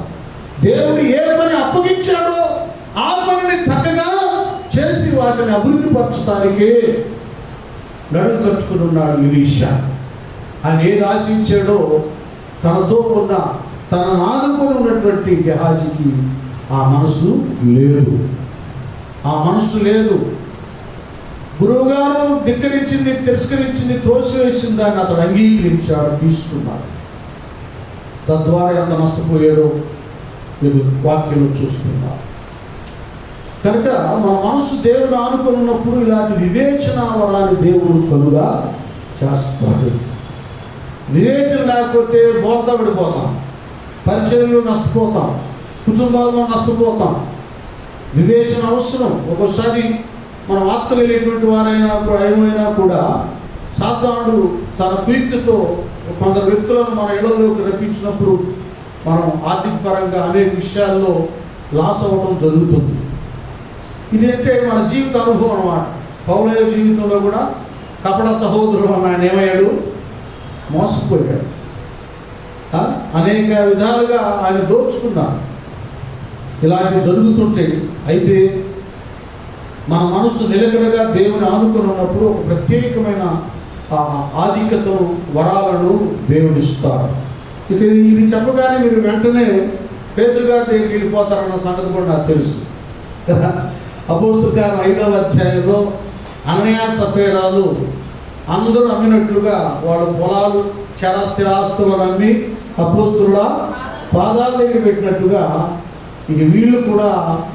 [SPEAKER 1] దేవుడు ఏ పని అప్పగించాడో ఆ పనిని చక్కగా చేసి వాటిని అభివృద్ధి పరచడానికి నడుము కట్టుకుని ఉన్నాడు ఎలీషా. ఆయన ఏది ఆశించాడో తనతో ఉన్న తనను ఆదుకొని ఉన్నటువంటి గెహాజీకి ఆ మనసు లేదు. ఆ మనసు లేదు. గురువుగారు ధిక్కరించింది, తిరస్కరించింది, త్రోసివేసింది దాన్ని అతను అంగీకరించాడు, తీసుకున్నాడు. తద్వారా ఎంత నష్టపోయాడో మీరు వాక్యంలో చూస్తున్నారు. కనుక మన మనసు దేవుడు ఆనుకొని ఉన్నప్పుడు ఇలాంటి వివేచన వరాన్ని దేవుడు కలుగా చేస్తాడు. వివేచన లేకపోతే బోధ పడిపోతాం, పరిచయంలో నష్టపోతాం, కుటుంబాల్లో నష్టపోతాం. వివేచన అవసరం. ఒక్కోసారి మనం ఆత్మ వెళ్ళేటువంటి వారైనా ఏమైనా కూడా సాతానుడు తన కీర్తితో కొందరు వ్యక్తులను మన ఇళ్లలోకి రప్పించినప్పుడు మనం ఆర్థిక పరంగా అనేక విషయాల్లో లాస్ అవ్వడం జరుగుతుంది. ఇదంటే మన జీవిత అనుభవం అన్నమాట. పౌలయ్య జీవితంలో కూడా కపట సహోదరుడు ఆయన ఏమయ్యాడు? మోసపోయాడు. అనేక విధాలుగా ఆయన దోచుకున్నాడు. ఇలాంటివి జరుగుతుంటే అయితే మన మనసు నిలకడగా దేవుని ఆనుకొని ఉన్నప్పుడు ఒక ప్రత్యేకమైన ఆధిక్యతను, వరాలను దేవుడిస్తాడు. ఇక ఇది చెప్పగానే మీరు వెంటనే పేతురుగా దగ్గరికి వెళ్ళిపోతారన్న సంగతి కూడా నాకు తెలుసు. అపోస్తలుల కార్యం 5వ అధ్యాయంలో అననీయ సఫీరాలు అందరూ అమ్మినట్లుగా వాళ్ళ పొలాలు, స్థిరాస్తులను అమ్మి అపోస్తలుల పాదాల దగ్గర పెట్టినట్టుగా ఇక వీళ్ళు కూడా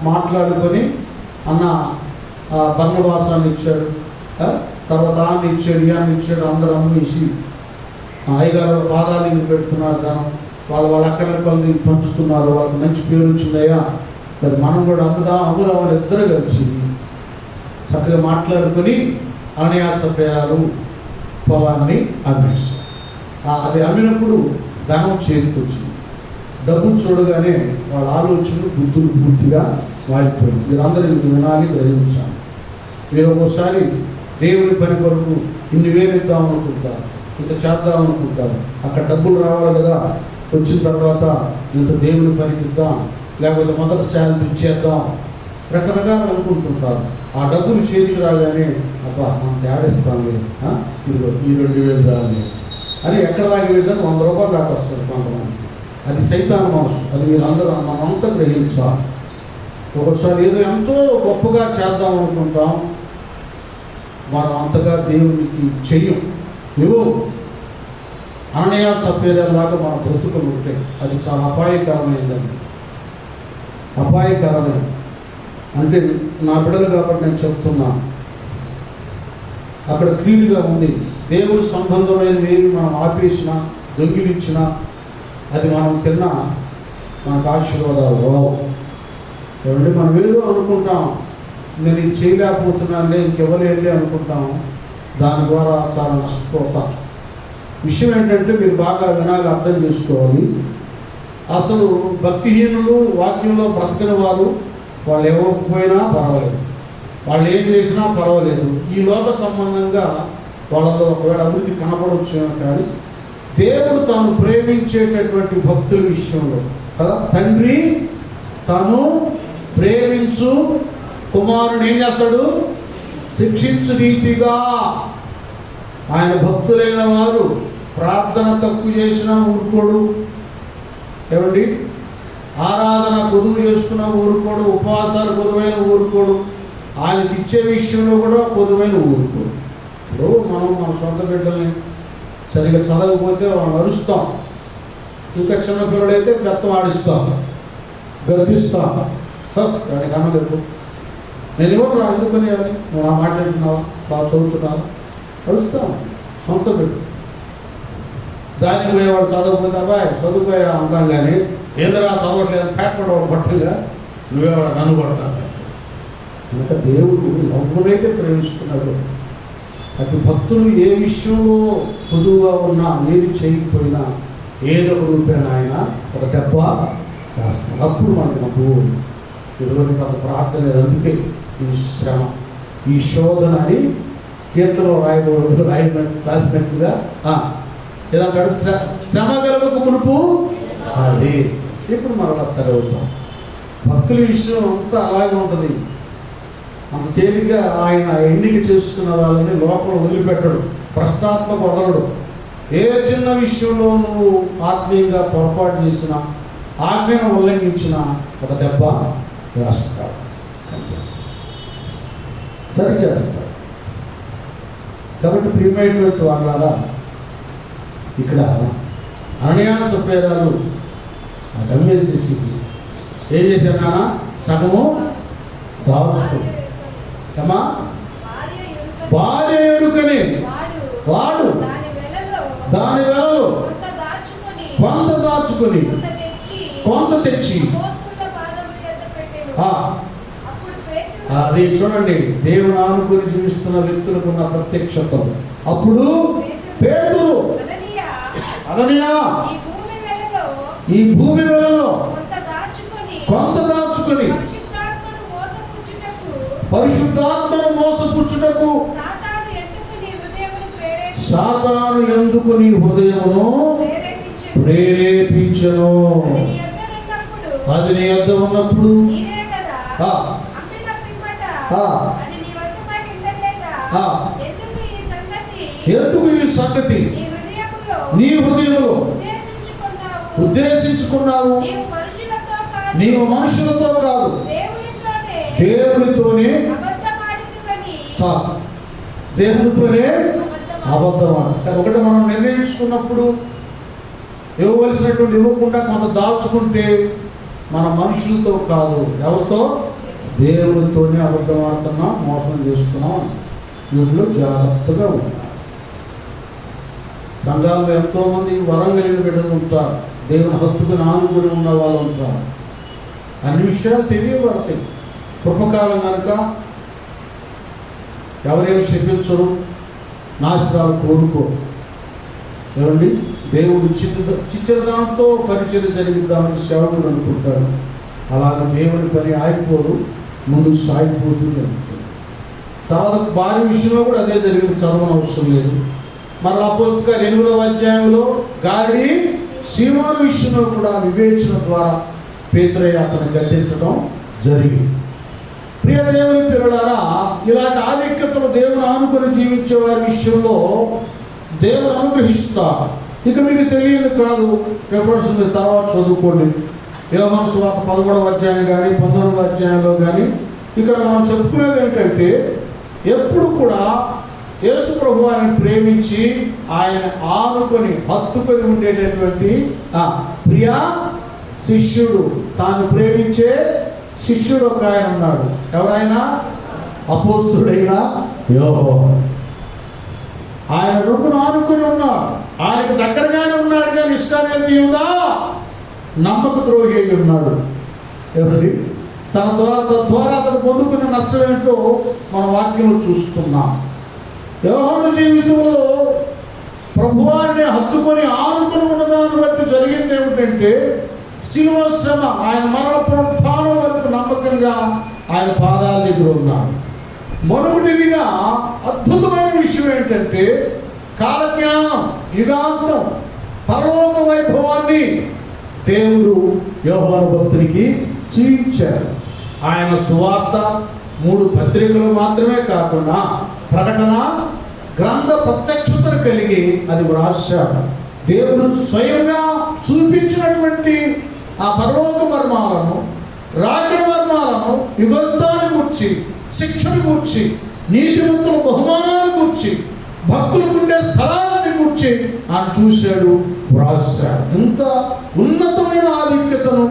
[SPEAKER 1] మాట్లాడుకొని అన్న బర్నబాసాన్ని ఇచ్చాడు, తర్వాత దాన్ని ఇచ్చాడు, ఇయాన్ని ఇచ్చాడు, అందరూ అమ్మేసి అయ్యగారు పాదాల దగ్గర పెడుతున్నారు ధనం. వాళ్ళ అక్కర్ల పనులు పంచుతున్నారు. వాళ్ళకి మంచి పేరు వచ్చిందయ్యా, మరి మనం కూడా అమ్ముదాం అని ఇద్దరు కలిసి చక్కగా మాట్లాడుకొని అననీయ సఫీరాలు పొలాన్ని అమ్మేశారు. అది అమ్మినప్పుడు ధనం చేతికొచ్చింది. డబ్బులు చూడగానే వాళ్ళ ఆలోచనలు, బుద్ధులు పూర్తిగా మారిపోయింది. మీరందరూ ఇది వినాలి, గ్రహించాలి. మీరు ఒక్కోసారి దేవుని పని కొరకు ఇన్ని వేలు ఇద్దాం అనుకుంటారు, ఇంత చేద్దాం అనుకుంటారు. అక్కడ డబ్బులు రావాలి కదా, వచ్చిన తర్వాత ఇంత దేవుని పనికి ఇద్దాం, లేకపోతే మొదటి శాలరీ ఇచ్చేద్దాం, రకరకాలు అనుకుంటుంటారు. ఆ డబ్బులు చేతికి రాగానే అబ్బా మనం తేడేస్తాంలే, ఇదిగో ఈ 2,000 రాలి అని ఎక్కడ దాకా వెళ్ళాలని 100 రూపాయలు దాకా వస్తుంది కొంతమందికి. అది సైతాను మనసు. అది మీరు అందరూ మనంతా గ్రహించాలి. ఒకసారి ఏదో ఎంతో గొప్పగా చేద్దాం అనుకుంటాం, మనం అంతగా దేవునికి చెయ్యం. ఏవో అననీయ సఫీరాలాగా మన బ్రతుకులు ఉంటాయి. అది చాలా అపాయకరమైందండి. అపాయకరమైంది అంటే నా బిడ్డలు కాబట్టి నేను చెప్తున్నాను. అక్కడ క్లీన్గా ఉంది. దేవుడి సంబంధమైనవి ఏవి మనం ఆపేసినా, దొంగిలించినా, అది మనం తిన్నా మనకు ఆశీర్వాదాలు రావు. ఏమంటే మనం ఏదో అనుకుంటాం, నేను ఇది చేయలేకపోతున్నానులే, ఇంకెవ్వలేదులే అనుకుంటాం. దాని ద్వారా చాలా నష్టపోతాం. విషయం ఏంటంటే మీరు బాగా వినాలి, అర్థం చేసుకోవాలి. అసలు భక్తిహీనులు, వాక్యంలో బ్రతకని వారు, వాళ్ళు ఇవ్వకపోయినా పర్వాలేదు, వాళ్ళు ఏం చేసినా పర్వాలేదు, ఈ లోక సంబంధంగా వాళ్ళలో ఒకవేళ అభివృద్ధి కనపడవచ్చు కానీ దేవుడు తాను ప్రేమించేటటువంటి భక్తుల విషయంలో కదా, తండ్రి తాను ప్రేమించు కుమారుని ఏం చేస్తాడు? శిక్షించు రీతిగా. ఆయన భక్తులైన వారు ప్రార్థన తక్కువ చేసినా ఊరుకోడు, ఏమండి, ఆరాధన కొదువు చేసుకున్నా ఊరుకోడు, ఉపవాసాలు కొదువైన ఊరుకోడు, ఆయనకి ఇచ్చే విషయంలో కూడా కొదువైన ఊరుకోడు. ఇప్పుడు మనం మన సొంత బిడ్డల్ని సరిగ్గా చదవకపోతే వాళ్ళని అరుస్తాం, ఇంకా చిన్నపిల్లలైతే బెత్తం ఆడిస్తాం, గర్దిస్తాం, కన్నా చెప్పు నేను ఇవ్వను రా, ఎందుకని నువ్వు నా మాట్లాడుతున్నావా, బాగా చదువుతున్నావా, అరుస్తాం. సొంత బిడ్డ దానికి పోయేవాడు చదవకపోతే అబ్బాయి చదువుకోయా అంటాం, కానీ ఏదైనా చదవట్లేదు పేపర్ పట్టగా నువ్వేవాడు నన్ను కొడతాను. కనుక దేవుడు ఎవరైతే ప్రేమిస్తున్నాడో అటు భక్తులు ఏ విషయంలో పొదువుగా ఉన్నా, ఏది చేయకపోయినా ఏదో ఒక రూపాయన ఆయన ఒక దెబ్బ వేస్తాడు. అప్పుడు మనకు నాకు ఇదివరకు అంత ప్రార్థన లేదు. అందుకే ఈ శ్రమ, ఈ శోధన అని కీర్తనలో రాసినట్టుగా ఏదంటాడు, శ్రమ కలగక మునుపు అది. ఇప్పుడు మరలా సరే అవుతాం. భక్తుల విషయం అంతా అలాగే ఉంటుంది. అంత తేలిగా ఆయన ఎన్నిక చేసుకున్న వాళ్ళని లోపల వదిలిపెట్టడు, ప్రశ్నాత్మక వదలడు. ఏ చిన్న విషయంలో నువ్వు ఆత్మీయంగా పొరపాటు చేసినా, ఆజ్ఞను ఉల్లంఘించిన ఒక దెబ్బ వేస్తాడు, సరి చేస్తాడు. కాబట్టి ప్రియమైనటువంటి వాళ్ళారా, ఇక్కడ అననీయ సప్ఫీరాలు దమ్మేసేసి ఏం చేశారు నాన్న? సగము దాచుకుంది. ఏమా? భార్య ఎరుకని వాడు దాని వెలలో కొంత దాచుకొని కొంత తెచ్చి. అది చూడండి, దేవుని ఆనుకొని జీవిస్తున్న వ్యక్తులకు ఉన్న ప్రత్యక్షత. అప్పుడు పేతురు, అననీయ, ఈ భూమి వెలలో కొంత దాచుకొని పరిశుద్ధాత్మను మోసపుచ్చుటకు సాతాను ఎందుకు నీ హృదయమును ప్రేరేపించను. అది నీ యొద్ద ఉన్నప్పుడు ఎందుకు ఈ సంగతి నీ హృదయంలో ఉద్దేశించుకున్నావు? నీవు మనుషులతో కాదు, దేవునితోనే. దేవునితోనే అబద్ధం ఆడ. ఒకటి మనం నిర్ణయించుకున్నప్పుడు ఇవ్వవలసినటువంటి ఇవ్వకుండా కొంత దాచుకుంటే మన మనుషులతో కాదు, ఎవరితో? దేవునితోనే అబద్ధం ఆడుతున్నాం, మోసం చేస్తున్నాం. వీటిలో జాగ్రత్తగా ఉన్నాం. సంఘాల్లో ఎంతోమంది వరం కలిగిన బిడ్డలు ఉంటారు, దేవుని హత్తుకు నానుకుని ఉన్న వాళ్ళు ఉంటారు. అన్ని విషయాలు తెలియబడతాయి. కృపకాలం కనుక ఎవరేమి శపించరు, నాశనాలు కోరుకోరు. ఏమండి, దేవుడు చిచ్చిన దాంతో పరిచయం జరిగిద్దామని సేవకుడు అనుకుంటాడు. అలాగే దేవుని పని ఆగిపోదు, ముందుకు సాగిపోతూ జరుగుతుంది. తర్వాత భార్య విషయంలో కూడా అదే జరిగింది, చదవని అవసరం లేదు. మన అపోస్తలుల 8వ అధ్యాయంలో గాడి సీమోను విషయంలో కూడా వివేచన ద్వారా పేతురయ్య అతను గద్దించడం జరిగింది. ప్రియ దేవుని పిల్లలారా, ఇలాంటి ఆధిక్యతలు దేవుని ఆనుకొని జీవించే వారి విషయంలో దేవుడు అనుగ్రహిస్తారు. ఇక మీకు తెలియదు కాదు, రెఫరెన్స్ తర్వాత చదువుకోండి. యోహాను సువార్త 11వ అధ్యాయం కానీ 19వ అధ్యాయంలో కానీ ఇక్కడ మనం చెప్పుకునేది ఏంటంటే, ఎప్పుడు కూడా యేసు ప్రభువాన్ని ప్రేమించి ఆయన ఆనుకొని హత్తుకొని ఉండేటటువంటి ప్రియా శిష్యుడు, తాను ప్రేమించే శిష్యుడు ఒక ఆయన ఉన్నాడు. ఎవరైనా? అపోస్తుడైన యోహాను. ఆయన రూపును ఆనుకొని ఉన్నాడు, ఆయనకు దగ్గరగానే ఉన్నాడు. కానీ ఇస్కరియోతు నమ్మక ద్రోహి అయి ఉన్నాడు. ఎవరి తన ద్వారా అతను పొందుకున్న నష్టం ఏంటో మన వాక్యంలో చూస్తున్నాం. యోహాను జీవితంలో ప్రభువాన్ని హత్తుకొని ఆనుకొని ఉన్నదాన్ని బట్టి జరిగింది ఏమిటంటే, శిలువ శ్రమ. ఆయన మరణ పునరుత్థానం వరకు నమ్మకంగా ఆయన పాదాల దగ్గర ఉన్నాడు. మరొకటిదిగా అద్భుతమైన విషయం ఏంటంటే, కాలజ్ఞానం, యుగాంతం పరలోక వైభవాన్ని దేవుడు యోహాను భక్తునికి చూపించారు. ఆయన సువార్త 3 పత్రికలు మాత్రమే కాకుండా ప్రకటన గ్రంథ ప్రత్యక్షతను కలిగి అది వ్రాశాడు. దేవుడు స్వయంగా చూపించినటువంటి ఆ పరలోక మర్మాలను, రాకడ మర్మాలను, యుగంతాన్ని గురించి, శిక్షను గురించి, నీతిమంతుల బహుమానాన్ని గురించి, భక్తులకు ఉండే స్థలాన్ని గురించి ఆయన చూశాడు, వ్రాశాడు. ఇంత ఉన్నతమైన ఆధిక్యతను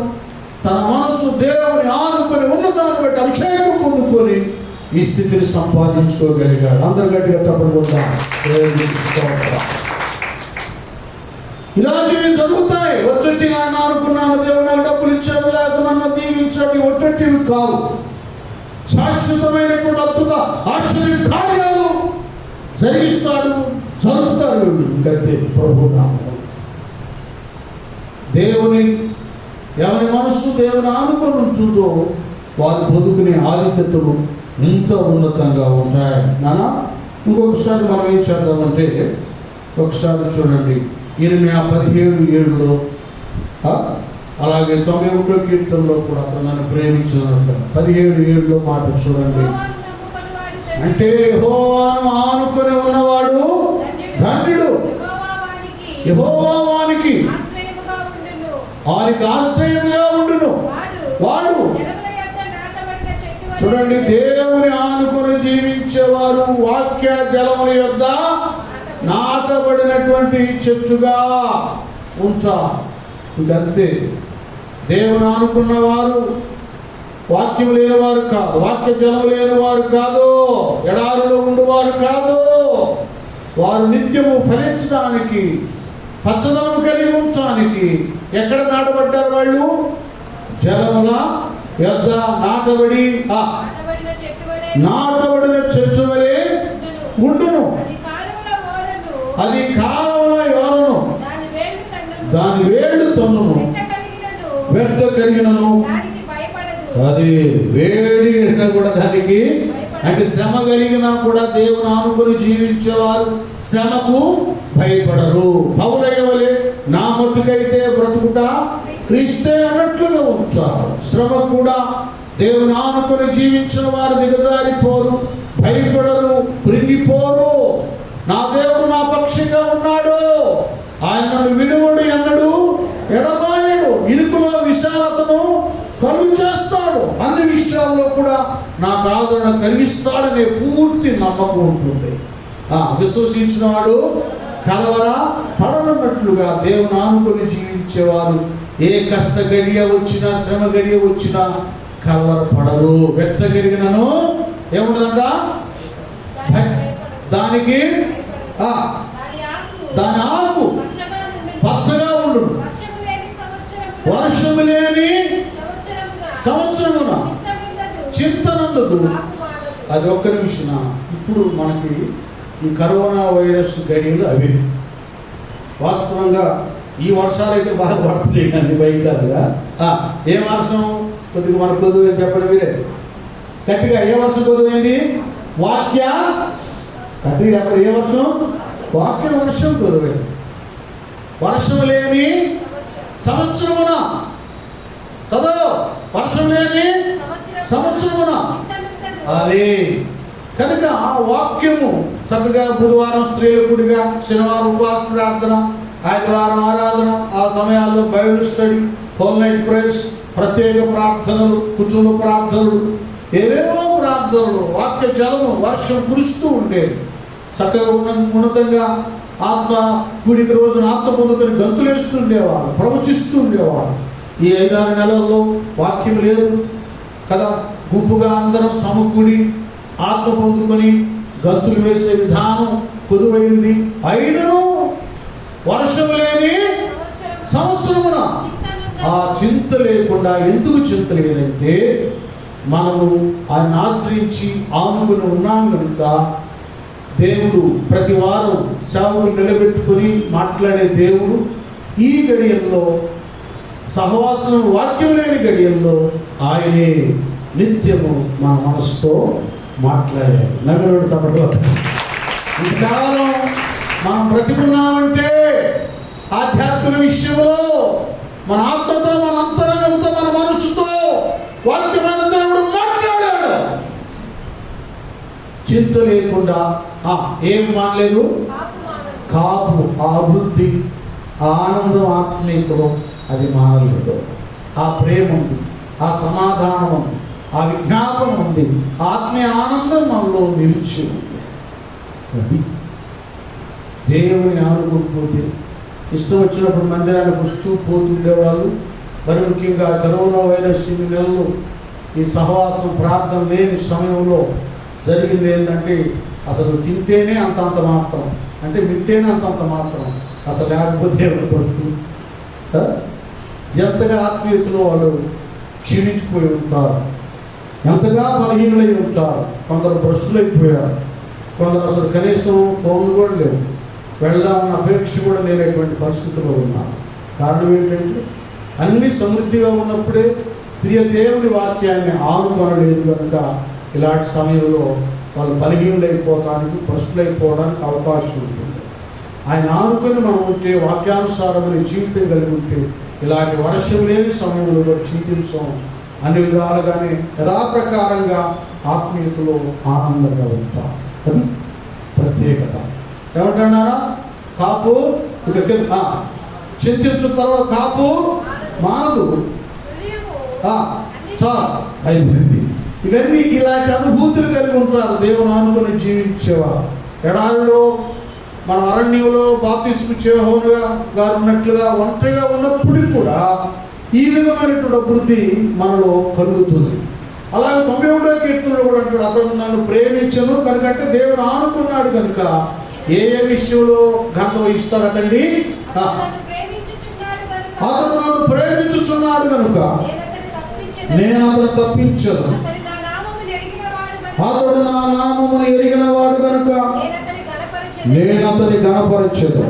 [SPEAKER 1] తన మనసు దేవుని ఆనుకొని ఉన్నదాన్ని బట్టి అభిషేకం పొందుకొని ఈ స్థితిని సంపాదించుకోగలిగాడు. అందరు గట్టిగా చెప్పకుండా ఇలాంటివి జరుగుతాయి. ఒట్టొట్టిగా ఆయన అనుకున్నాను, దేవుడు నాకు డబ్బులు ఇచ్చాడు, లేకపోతే నన్ను దీవించాడు, ఒట్టొట్టివి కాదు. శాశ్వతమైనటువంటి అద్భుత ఆశ్చర్య కార్యాలు జరిగిస్తాడు, జరుగుతాడు. ఇంకంతే ప్రభు నామములో. దేవుని ఎవరి మనస్సు దేవుని ఆనుకొని ఉంచుతో వారు పొదుకునే ఆధిక్యతలు ఎంత ఉన్నతంగా ఉంటాయి. నానా ఇంకొకసారి మనం ఏం చేద్దామంటే, ఒకసారి చూడండి ఇర్మియా 17:7లో, అలాగే 91వ కీర్తనలో కూడా అతను నన్ను ప్రేమించినట్టు 17:7లో మాట చూడండి. అంటే యెహోవాను ఆనుకొని ఉన్నవాడు ధన్యుడు, యెహోవా వానికి ఆశ్రయముగా ఉండును. వాడు చూడండి, దేవుని ఆనుకొని జీవించేవారు వాక్య జలము యొద్ద నాటబడినటువంటి చెట్టుగా ఉంచాలి. ఇంకంతే. దేవుని ఆనుకున్న వారు వాక్యం లేని వారు కాదు, వాక్య జలం లేని వారు కాదు, ఎడారిలో ఉండేవారు కాదు. వారు నిత్యము ఫలించడానికి, పచ్చదనం కలిగి ఉండటానికి ఎక్కడ నాటబడ్డారు? వాళ్ళు జలముల యొద్ద నాటబడిన చెట్టు వలె ఉండును. అది కాలముల యోరను, దాని వేళ్ళు తన్నును, వెంట కలిగినను. అది వేడి కలిగినా కూడా దానికి, అంటే శ్రమ కలిగినా కూడా దేవుని ఆనుకొని జీవించేవారు శ్రమకు భయపడరు. పౌలయ్య వలె నా మట్టుకైతే బ్రతుకుట క్రీస్తే అన్నట్లుగా ఉంటారు. శ్రమ కూడా దేవుని ఆనుకొని జీవించిన వారు దిగజారిపోరు, భయపడరు, కృంగిపోరు. నా దేవుడు నా పక్షంగా ఉన్నాడు, ఆయన నన్ను విడువడు ఎన్నడు ఎడబాయడు, ఇరుకులో విశాలతను కలుగు చేస్తాడు, అన్ని విషయాల్లో కూడా నాకు ఆదరణ కలిగిస్తాడనే పూర్తి నమ్మకం ఉంటుంది. విశ్వసించిన వాడు కలవర పడనట్లుగా దేవుని ఆనుకొని జీవించేవారు ఏ కష్ట గడియ వచ్చినా, శ్రమ గడియ వచ్చినా కలవర పడరు. వెట్ట కలిగినను ఏముండదంట, దానికి దాని ఆకు పచ్చగా ఉండు, వర్షము లేని సంవత్సరమున చింతనందుకు. అది ఒక్క నిమిషం. ఇప్పుడు మనకి ఈ కరోనా వైరస్ గడియలు అవి వాస్తవంగా ఈ వర్షాలు అయితే బాగా పడుతున్నాయి, కానీ భయంకరంగా. ఏ వర్షం కొద్దిగా మన కొద్దుగా చెప్పండి మీరే గట్టిగా. ఏ వర్షం కొద్దుమైంది? వాక్య గట్టిగా చెప్పండి. ఏ వర్షం? వాక్య వర్షం కొద్దుమైంది. వర్షం లేని సంవత్సరమున, చదువు, వర్షం లేని సంవత్సరమున. అది కనుక ఆ వాక్యము చక్కగా బుధవారం స్త్రీల గుడిగా, శనివారం ఉపవాస ప్రార్థన, ఆదివారం ఆరాధన, ఆ సమయాల్లో Bible study, whole night prayers, ప్రత్యేక ప్రార్థనలు, కుటుంబ ప్రార్థనలు, ఏవేవో ప్రార్థనలు, వాక్య జలము వర్షం కురుస్తూ ఉండేది. చక్కగా ఉన్నతంగా ఆత్మ కూడిక రోజున ఆత్మ పొందుకొని గంతులు వేస్తుండేవారు, ప్రవచిస్తూ ఉండేవారు. ఈ 5-6 నెలల్లో వాక్యం లేదు కదా, గుంపుగా అందరం సమకూడి ఆత్మ పొందుకొని గంతులు వేసే విధానం కొదువైంది. అయినను వర్షం లేని సంవత్సరమున ఆ చింత లేకుండా. ఎందుకు చింత లేదంటే మనము ఆయన ఆశ్రయించి ఆనుకుని ఉన్నాం కనుక దేవుడు ప్రతి వారం సేవకులు నిలబెట్టుకొని మాట్లాడే దేవుడు ఈ గడియల్లో, సహవాసం వాక్యం లేని గడియల్లో ఆయనే నిత్యము మన మనసుతో మాట్లాడాడు. నవ్వుడు చెప్పడం ఇంతకాలం మనం బ్రతికున్నామంటే ఆధ్యాత్మిక విషయంలో మన ఆత్మతో, మన అంతరంగంతో, మన మనసుతో వాక్యమైన దేవుడు మాట్లాడాడు. చింత లేకుండా ఏం మానలేదు, కాపు, ఆ అభివృద్ధి, ఆ ఆనందం, ఆత్మీయతలో అది మానలేదు. ఆ ప్రేమ ఉంది, ఆ సమాధానం ఉంది, ఆ విజ్ఞాపన ఉంది, ఆత్మీయ ఆనందం మనలో నిలిచి ఉంది. అది దేవుని ఆనుకోకపోతే ఇష్టం వచ్చినప్పుడు మందిరానికి వస్తూ పోతుండేవాళ్ళు. మరి ముఖ్యంగా కరోనా వైరస్ నెలలు ఈ సహవాసం ప్రార్థన లేని సమయంలో జరిగింది ఏంటంటే, అసలు తింటేనే అంతంత మాత్రం, అంటే వింటేనే అంతంత మాత్రం, అసలు లేకపోతే ఎవరు పడుతూ ఎంతగా ఆత్మీయతలో వాళ్ళు క్షీణించిపోయి ఉంటారు, ఎంతగా బలహీనలై ఉంటారు. కొందరు భ్రష్టులైపోయారు, కొందరు అసలు కనీసం ఫోన్లు కూడా లేవు, వెళ్దామన్న అపేక్ష కూడా లేనటువంటి పరిస్థితుల్లో ఉన్నారు. కారణం ఏంటంటే అన్ని సమృద్ధిగా ఉన్నప్పుడే ప్రియ దేవుని వాక్యాన్ని ఆనుకొనలేదు కనుక ఇలాంటి సమయంలో వాళ్ళు బలహీనులైపోవడానికి, భ్రష్టులైపోవడానికి అవకాశం ఉంటుంది. ఆయన ఆనుకొని మనం ఉంటే, వాక్యానుసారమైన జీవితం కలిగి ఉంటే, ఇలాంటి వర్షం లేని సమయంలో కూడా చింతించాం, అన్ని విధాలుగానే యథాప్రకారంగా ఆత్మీయతలో ఆనందంగా ఉంటాం. అది ప్రత్యేకత. ఏమంటున్నారా? కాపు ఇక చింతించిన తర్వాత కాపు మానదు, అయిపోయింది. ఇవన్నీ ఇలాంటి అనుభూతులు కలిగి ఉంటారు దేవుని ఆనుకొని జీవించేవారు. ఎడారిలో మన అరణ్యంలో బాప్తిస్ము యోహాను గారు ఉన్నట్లుగా ఒంటరిగా ఉన్నప్పటికీ కూడా ఈ విధమైనటువంటి అభివృద్ధి మనలో కలుగుతుంది. అలాగే 91వ కీర్తనలో కూడా అంటాడు, అతను నన్ను ప్రేమించను కనుకంటే దేవుడు ఆనుకున్నాడు కనుక ఏ విషయంలో ఘనత ఇస్తాడటండి, అతను నన్ను ప్రేమించుచున్నాడు కనుక నేను అతను తప్పించను, అతడు నా నామమును ఎరిగిన వాడు కనుక నేను అతని గణపరచను,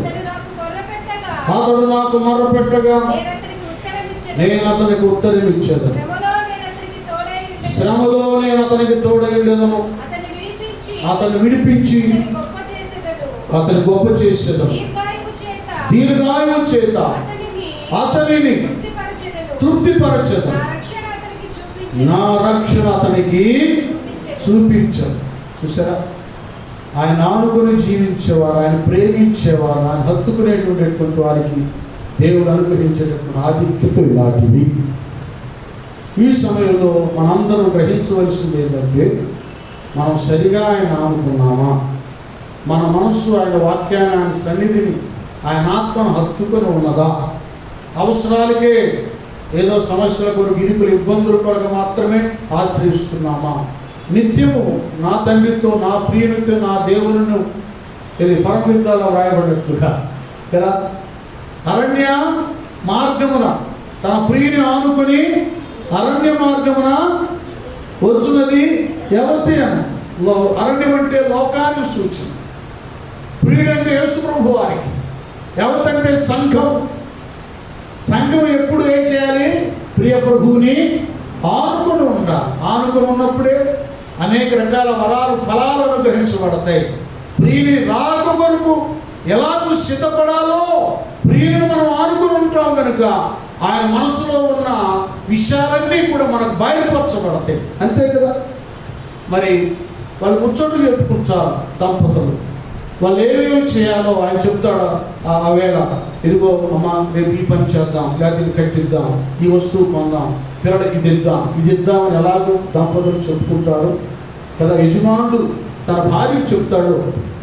[SPEAKER 1] అతడు నాకు మొర్రపెట్టగా నేను అతనికి ఉత్తరం ఇచ్చాను, శ్రమలో నేను అతనికి తోడైండెదను, అతను విడిపించి అతని గొప్ప చేసేదను, దీర్ఘాయువు చేత అతనిని తృప్తిపరచదు, నా రక్షణ అతనికి చూపించదు. చూసారా? ఆయన ఆనుకొని జీవించేవారు, ఆయన ప్రేమించేవారు, ఆయన హత్తుకునేటువంటి వారికి దేవుడు అనుగ్రహించేటటువంటి ఆధిక్యత ఇలాంటివి. ఈ సమయంలో మనందరం గ్రహించవలసింది ఏంటంటే, మనం సరిగా ఆయన ఆనుకున్నామా, మన మనస్సు ఆయన వాక్యాన్ని, ఆయన సన్నిధిని, ఆయన ఆత్మను హత్తుకొని ఉన్నదా, అవసరాలకే ఏదో సమస్యల కొరకు, ఇరుకులు, ఇబ్బందుల కొరకు మాత్రమే ఆశ్రయిస్తున్నామా, నిత్యము నా తండ్రితో, నా ప్రియునితో, నా దేవుని, ఇది పరమగీతాల్లో వ్రాయబడినట్లుగా కదా, అరణ్య మార్గమున తన ప్రియుని ఆనుకొని అరణ్య మార్గమున వచ్చున్నది ఎవరి అరణ్యం అంటే లోకానికి సూచన, ప్రియుడు అంటే యేసు ప్రభు వారికి, ఎవతంటే సంఘం. సంఘం ఎప్పుడు ఏం చేయాలి? ప్రియ ప్రభువుని ఆనుకొని ఉండాలి. ఆనుకొని ఉన్నప్పుడే అనేక రకాల వరాలు, ఫలాలు అనుగ్రహించబడతాయి. ప్రియుని రాక వరకు ఎలాగూ సిద్ధపడాలో ప్రియుని మనం ఆనుకొని ఉంటాం కనుక ఆయన మనసులో ఉన్న విషయాలన్నీ కూడా మనకు బయలుపరచబడతాయి. అంతే కదా? మరి వాళ్ళు ముచ్చట్లు చెప్పుకుంటారు దంపతులు, వాళ్ళు ఏమేమి చేయాలో ఆయన చెప్తాడు. ఆ వేళ ఇదిగో అమ్మ రేపు ఈ పని చేద్దాం, లేకపోతే ఇది కట్టిద్దాం, ఈ వస్తువు కొందాం, పిల్లలకి ఇది ఇద్దామని ఎలాగో దంపతులు చెప్పుకుంటారు కదా. యజమానుడు తన భార్యకు చెప్తాడు.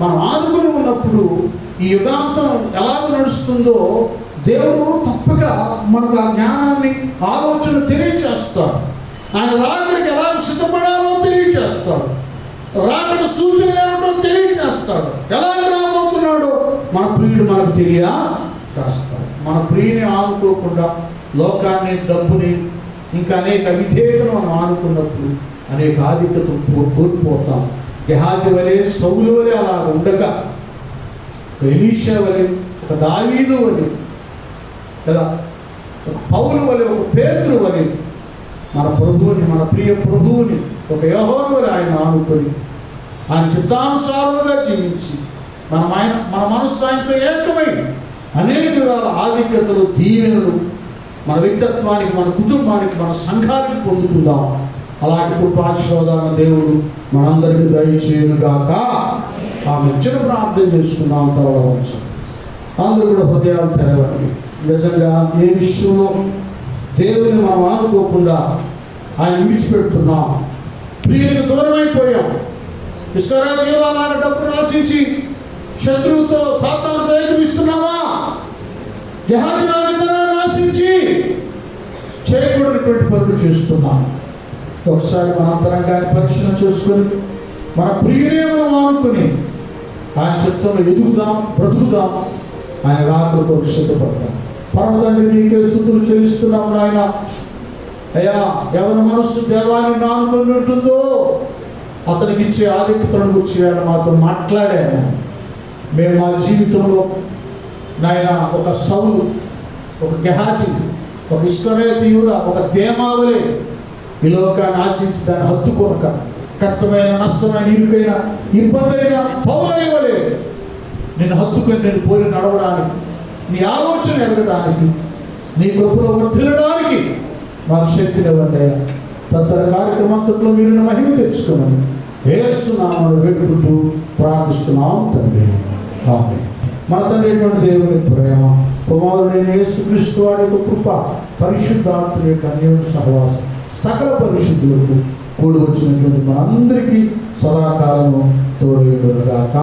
[SPEAKER 1] మనం ఆదుకుని ఉన్నప్పుడు ఈ యుగాంతం ఎలాగో నడుస్తుందో దేవుడు తప్పక మనకు ఆ జ్ఞానాన్ని, ఆలోచన తెలియచేస్తాడు. ఆయన రాకడికి ఎలా సిద్ధపడాలో తెలియచేస్తాడు, రాకడ సూచనలు ఏమిటో తెలియచేస్తాడు, ఎలాగ రాబోతున్నాడో మన ప్రియుడు మనకు తెలియచేస్తాడు. మన ప్రియుని ఆనుకోకుండా లోకాన్ని, డబ్బుని, ఇంకా అనేక విధేయతను మనం ఆనుకున్నప్పుడు అనేక ఆధిక్యతను కోల్పోతాం. గెహాజీ వలె, సౌలు వలె అలా ఉండగా, ఒక ఎలీషా వలె, ఒక దావీదు వలె కదా, ఒక పౌలు వలె, ఒక పేతురు వలె మన ప్రభువుని, మన ప్రియ ప్రభువుని, ఒక యోహాను వలె ఆయన ఆనుకొని ఆయన చిత్తానుసారులుగా జీవించి మన మనస్సు ఆయనతో ఏకమై అనేక విధాల ఆధిక్యతలు, దీవెనలు మన వ్యక్తిత్వానికి, మన కుటుంబానికి, మన సంఘానికి పొందుకుందాం. అలాంటి కృపాశోధన దేవుడు మనందరికీ దయచేయునుగాక. ఆమె చిన్న ప్రార్థన చేసుకున్నాం. తర్వాత అందరూ కూడా హృదయాలు తెరవండి. నిజంగా ఏ విషయంలో దేవుని మనం ఆనుకోకుండా ఆయన విడిచిపెడుతున్నాం, ప్రియులకు దూరం అయిపోయాం. ఇస్కరియోతు యూదాలాగా డబ్బును ఆశించి శత్రువుతో, సాతానుతో ఎదురిస్తున్నావా? గెహాజీ రాజులను ఆశించి చేయకూడనటువంటి పనులు చేస్తున్నాం. ఒకసారి మన అంతరంగాన్ని పరిశీలన చేసుకొని మన ప్రియునే మనం ఆనుకొని ఆయన చిత్తంలో ఎదుగుదాం, బ్రతుకుదాం. ఆయన రాకడ కొరకు సిద్ధపడతాం. పరమతండ్రి, నీకే స్తుతులు చెల్లిస్తున్నాం నాయన. అయ్యా, ఎవరి మనస్సు దేవాన్ని నానుకొని ఉంటుందో అతనికి ఇచ్చే ఆధిక్యతను గురించి ఆయన మాతో మాట్లాడాను. మేము మా జీవితంలో నాయన ఒక సౌలు, ఒక గెహాజీ, ఒక ఇస్కరియోతు యూదా, ఒక దేమావలే ఈ లోకాన్ని ఆశించి దాన్ని హత్తుకొనక కష్టమైన, నష్టమైన, ఇరుకైన, ఇబ్బందైన పౌలైవలే నిన్ను హత్తుకొని నేను పోయి నడవడానికి, నీ ఆలోచన ఎరగడానికి, నీ కృపలో వర్ధిల్లడానికి మాకు శక్తినివ్వండి. తదితర కార్యక్రమంలో మీరు మహిమ తెచ్చుకోమని యేసు నామములో వేడుకుంటూ ప్రార్థిస్తున్నాం తండ్రి. ఆమేన్. మన తండ్రి అయినటువంటి దేవుని ప్రేమ, కుమారుడైన యేసుక్రీస్తు వారి యొక్క కృప, పరిశుద్ధాత్మ యొక్క అన్యోన్య సహవాసం సకల పరిశుద్ధులకు కూడి వచ్చినటువంటి మనందరికీ సదాకాలము తోడేయుడుగాక.